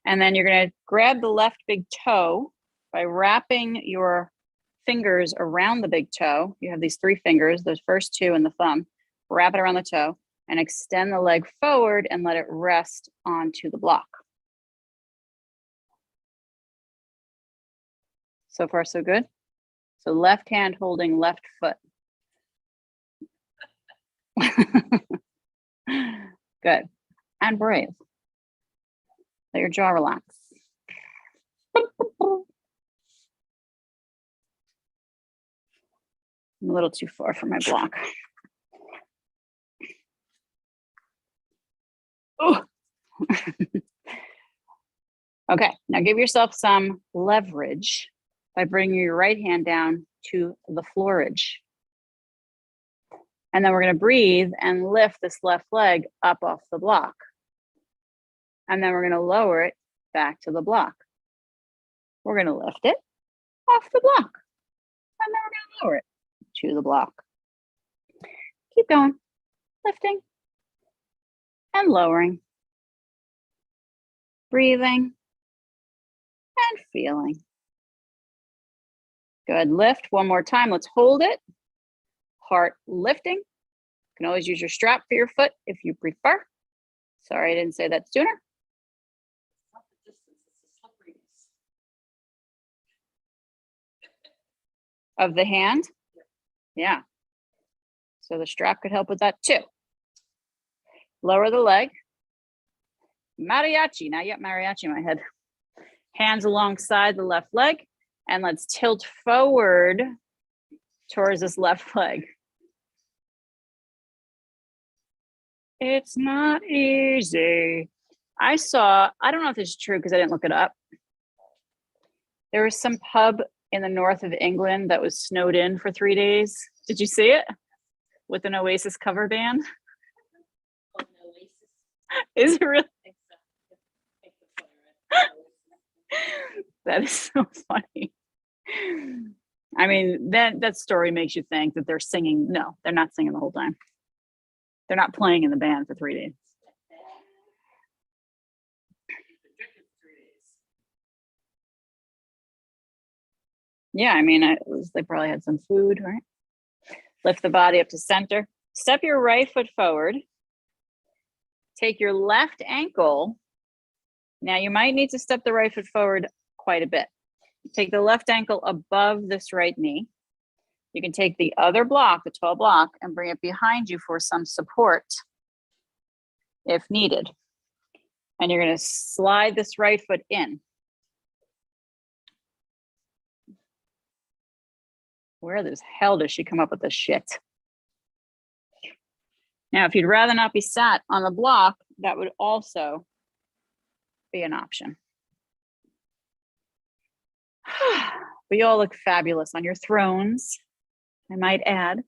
And then you're going to grab the left big toe by wrapping your fingers around the big toe. You have these 3 fingers, those first 2 and the thumb. Wrap it around the toe and extend the leg forward and let it rest onto the block. So far, so good. So left hand holding left foot. Good. And breathe. Let your jaw relax. I'm a little too far for my block. Oh. Okay, now give yourself some leverage by bringing your right hand down to the floor ridge. And then we're going to breathe and lift this left leg up off the block. And then we're going to lower it back to the block. We're going to lift it off the block. And then we're going to lower it to the block. Keep going, lifting and lowering, breathing and feeling. Good, lift one more time. Let's hold it. Heart lifting. You can always use your strap for your foot if you prefer. Sorry, I didn't say that sooner. It's not the distance, it's the slipperiness. Of the hand. Yeah. So the strap could help with that too. Lower the leg. Mariachi, now you got mariachi in my head. Hands alongside the left leg. And let's tilt forward towards this left leg. It's not easy. I don't know if this is true because I didn't look it up. There was some pub in the north of England that was snowed in for 3 days. Did you see it? With an Oasis cover band? Oh, no, Oasis. Is it really? I think so. I think that's what I read. That is so funny. I mean, that story makes you think that they're singing. No, they're not singing the whole time. They're not playing in the band for 3 days. You've been drinking for 3 days. Yeah, I mean, they probably had some food, right? Lift the body up to center. Step your right foot forward. Take your left ankle. Now you might need to step the right foot forward quite a bit. Take the left ankle above this right knee. You can take the other block, the tall block, and bring it behind you for some support if needed. And you're going to slide this right foot in. Where the hell does she come up with this shit? Now, if you'd rather not be sat on the block, that would also be an option. But you all look fabulous on your thrones, I might add.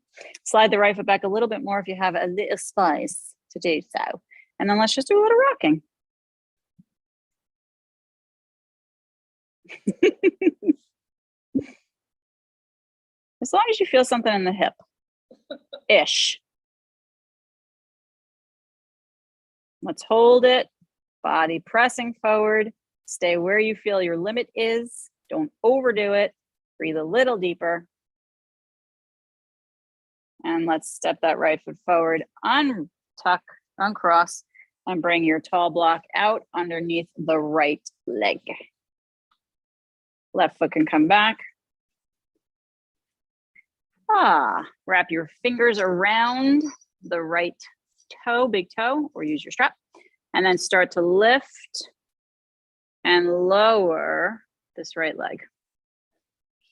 Slide the right foot back a little bit more if you have a little space to do so. And then let's just do a little rocking. As long as you feel something in the hip-ish. Let's hold it, body pressing forward. Stay where you feel your limit is. Don't overdo it. Breathe a little deeper. And let's step that right foot forward, untuck, uncross, and bring your tall block out underneath the right leg. Left foot can come back. Wrap your fingers around the right toe, big toe, or use your strap. And then start to lift and lower this right leg.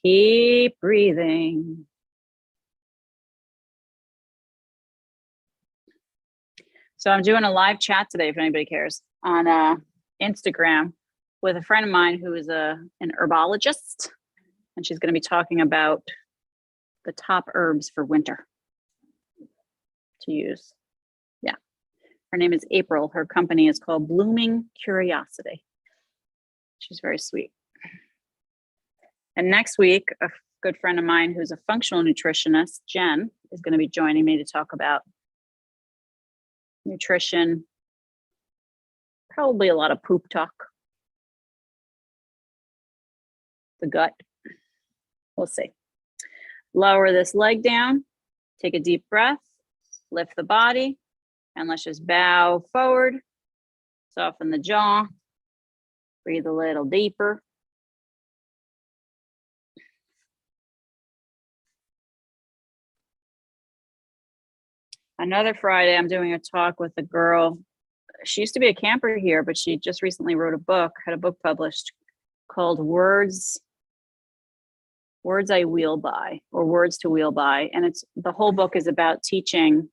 Keep breathing. So I'm doing a live chat today, if anybody cares, on Instagram with a friend of mine who is an herbologist, and she's going to be talking about the top herbs for winter to use. Yeah. Her name is April. Her company is called Blooming Curiosity. She's very sweet. And next week, a good friend of mine who's a functional nutritionist, Jen, is going to be joining me to talk about nutrition, probably a lot of poop talk. the gut. We'll see. Lower this leg down, take a deep breath, lift the body, and let's just bow forward, soften the jaw, breathe a little deeper. Another Friday, I'm doing a talk with a girl. She used to be a camper here, but she just recently wrote a book, had a book published called Words I Wheel By, or Words to Wheel By. And it's the whole book is about teaching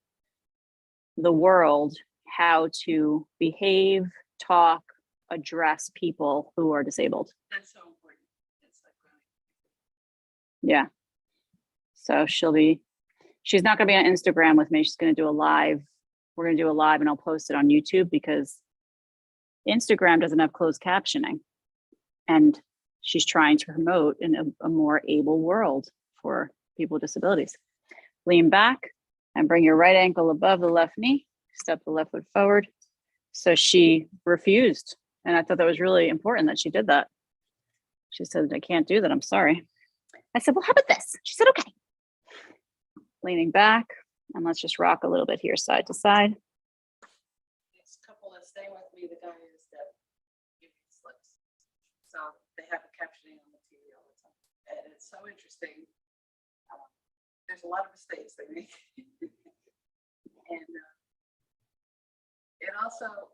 the world how to behave, talk, address people who are disabled. That's so important. It's like, Yeah. So she's not going to be on Instagram with me. She's going to do a live. We're going to do a live and I'll post it on YouTube because Instagram doesn't have closed captioning. And she's trying to promote in a more able world for people with disabilities. Lean back and bring your right ankle above the left knee. Step the left foot forward. So she refused. And I thought that was really important that she did that. She said, I can't do that. I'm sorry. I said, well, how about this? She said, okay. Leaning back, and let's just rock a little bit here, side to side. next couple that stay with me, the guy is that give me slips. So they have the captioning on the TV all the time. And it's so interesting. There's a lot of mistakes they make. And it also,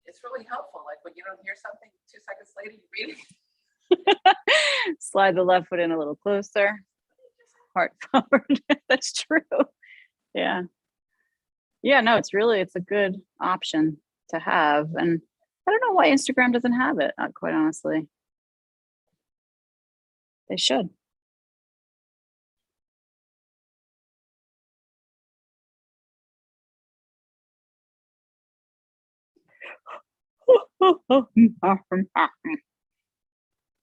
it's really helpful. Like when you don't hear something, 2 seconds later, you read it. Slide the left foot in a little closer. Heart forward. That's true. Yeah. Yeah, no, it's a good option to have. And I don't know why Instagram doesn't have it, quite honestly. They should.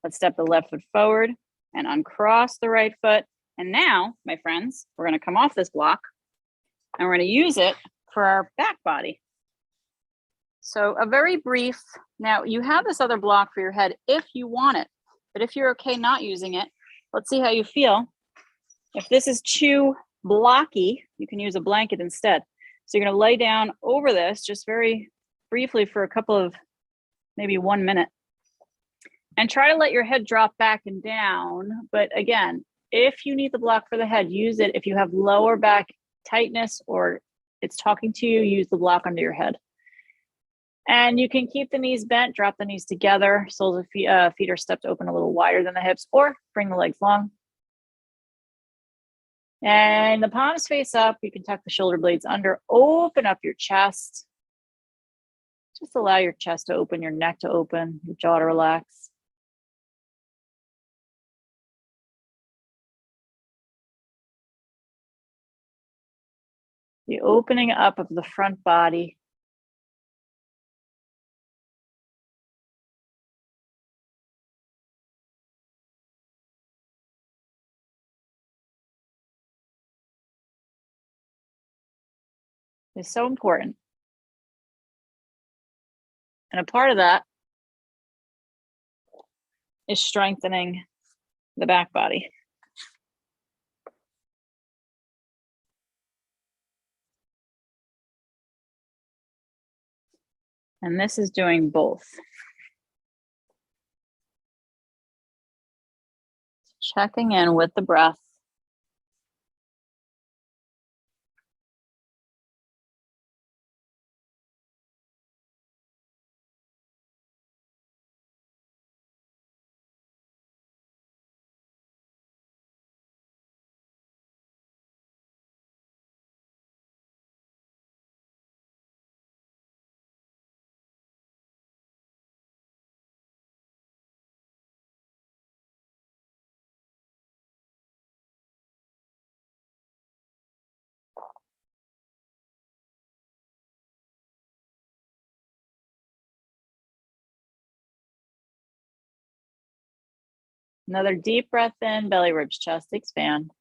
Let's step the left foot forward and uncross the right foot. And now, my friends, we're going to come off this block and we're going to use it for our back body. So a very brief, now you have this other block for your head if you want it, but if you're okay not using it, let's see how you feel. If this is too blocky, you can use a blanket instead. So you're going to lay down over this just very briefly for a couple of, maybe 1 minute. And try to let your head drop back and down. But again, if you need the block for the head, use it. If you have lower back tightness or it's talking to you, use the block under your head. And you can keep the knees bent, drop the knees together. Soles of feet are stepped open a little wider than the hips, or bring the legs long. And the palms face up. You can tuck the shoulder blades under, open up your chest. Just allow your chest to open, your neck to open, your jaw to relax. The opening up of the front body. Is so important. And a part of that is strengthening the back body. And this is doing both. Checking in with the breath. Another deep breath in, belly, ribs, chest, expand.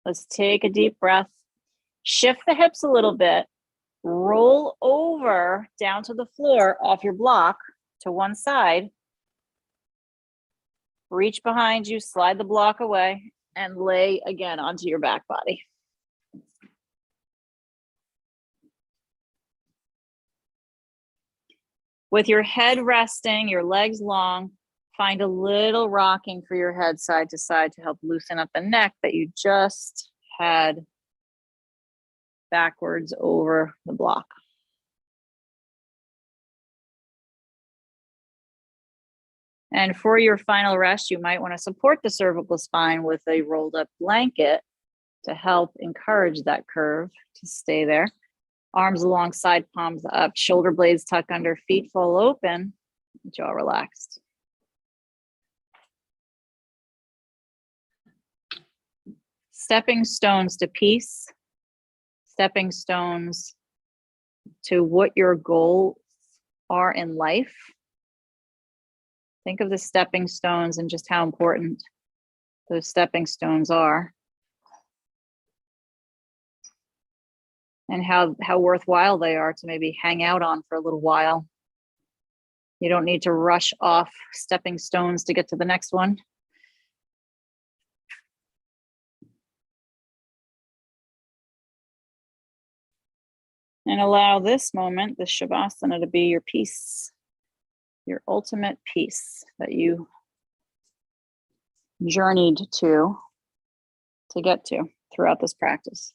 Let's take a deep breath. Shift the hips a little bit. Roll over down to the floor off your block to one side. Reach behind you, slide the block away, and lay again onto your back body. With your head resting, your legs long, find a little rocking for your head side to side to help loosen up the neck that you just had backwards over the block. And for your final rest, you might want to support the cervical spine with a rolled up blanket to help encourage that curve to stay there. Arms alongside, palms up, shoulder blades tuck under, feet fall open, jaw relaxed. Stepping stones to peace, stepping stones to what your goals are in life. Think of the stepping stones and just how important those stepping stones are. And how worthwhile they are to maybe hang out on for a little while. You don't need to rush off stepping stones to get to the next one. And allow this moment, the Shavasana, to be your peace, your ultimate peace that you journeyed to get to throughout this practice.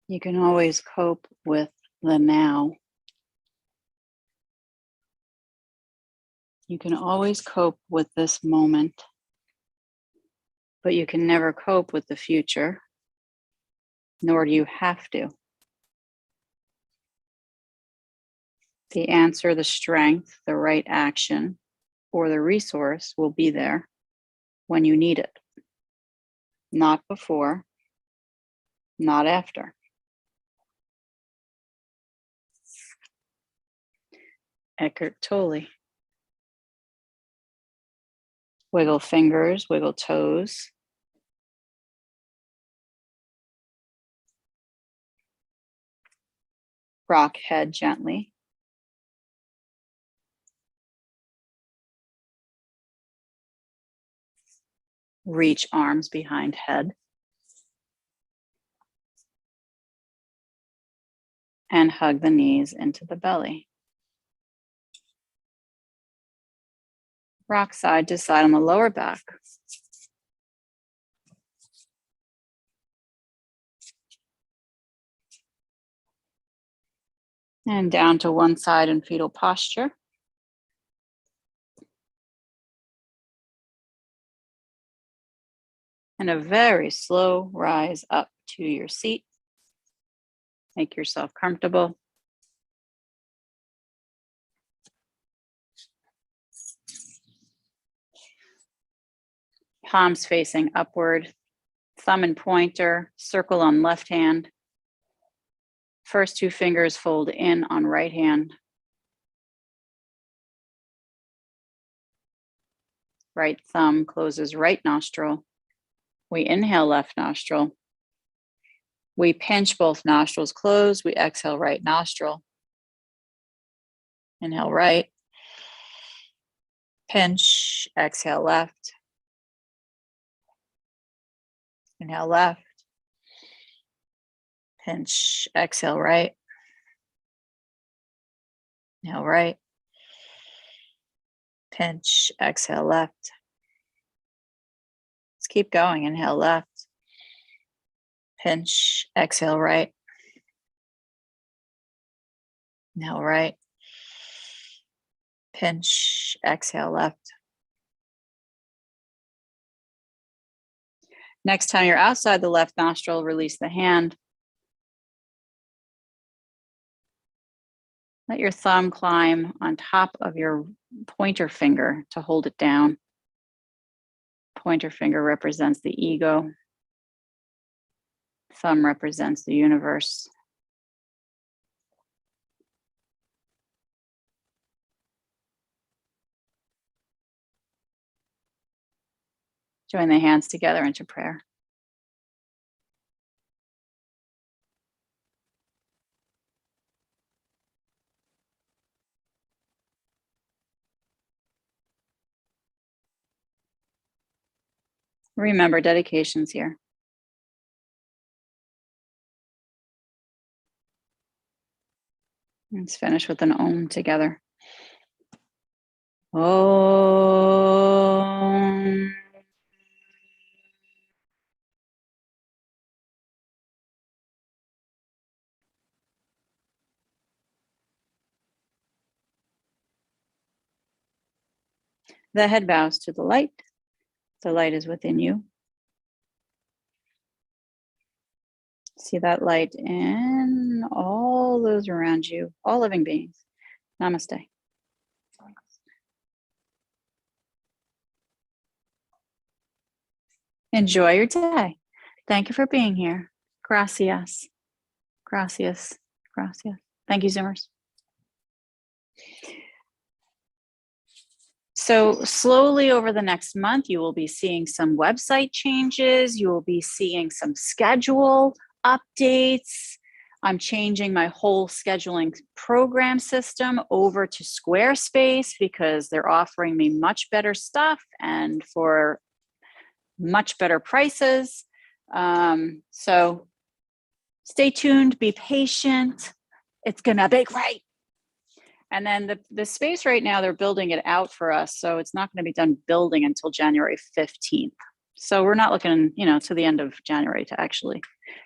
You can always cope with the now. You can always cope with this moment, but you can never cope with the future, nor do you have to. The answer, the strength, the right action, or the resource will be there when you need it. Not before, not after. Eckhart Tolle. Wiggle fingers, wiggle toes. Rock head gently. Reach arms behind head. And hug the knees into the belly. Rock side to side on the lower back. And down to one side in fetal posture. And a very slow rise up to your seat. Make yourself comfortable. Palms facing upward, thumb and pointer, circle on left hand. First two fingers fold in on right hand. Right thumb closes right nostril. We inhale left nostril. We pinch both nostrils closed. We exhale right nostril. Inhale right. Pinch, exhale left. Inhale left. Pinch, exhale right. Inhale right. Pinch, exhale left. Let's keep going. Inhale left. Pinch, exhale right. Inhale right. Pinch, exhale left. Next time you're outside the left nostril, release the hand. Let your thumb climb on top of your pointer finger to hold it down. Pointer finger represents the ego. Thumb represents the universe. Join the hands together into prayer. Remember, dedications here. Let's finish with an Om together. Om. The head bows to the light. The light is within you. See that light in all those around you, all living beings. Namaste. Enjoy your day. Thank you for being here. Gracias. Gracias. Gracias. Thank you, Zoomers. So slowly over the next month, you will be seeing some website changes. You will be seeing some schedule updates. I'm changing my whole scheduling program system over to Squarespace because they're offering me much better stuff and for much better prices. So stay tuned, be patient. It's gonna be great. And then the space right now, they're building it out for us. So it's not going to be done building until January 15th. So we're not looking, to the end of January to actually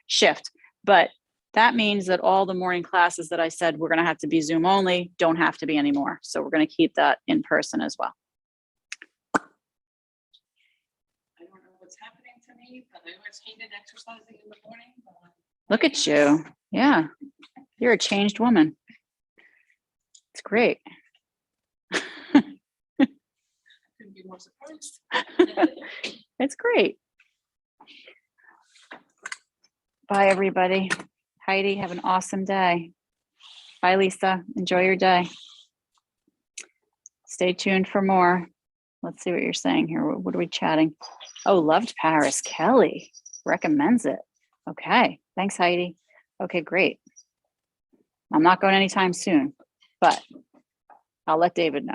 shift. But that means that all the morning classes that I said we're going to have to be Zoom only don't have to be anymore. So we're going to keep that in person as well. I don't know what's happening to me, but I always hated exercising in the morning. But Look at you. Yeah. You're a changed woman. It's great. couldn't be more surprised. It's great. Bye, everybody. Heidi, have an awesome day. Bye, Lisa. Enjoy your day. Stay tuned for more. Let's see what you're saying here. What are we chatting? Oh, loved Paris. Kelly recommends it. Okay. Thanks, Heidi. Okay, great. I'm not going anytime soon, but I'll let David know.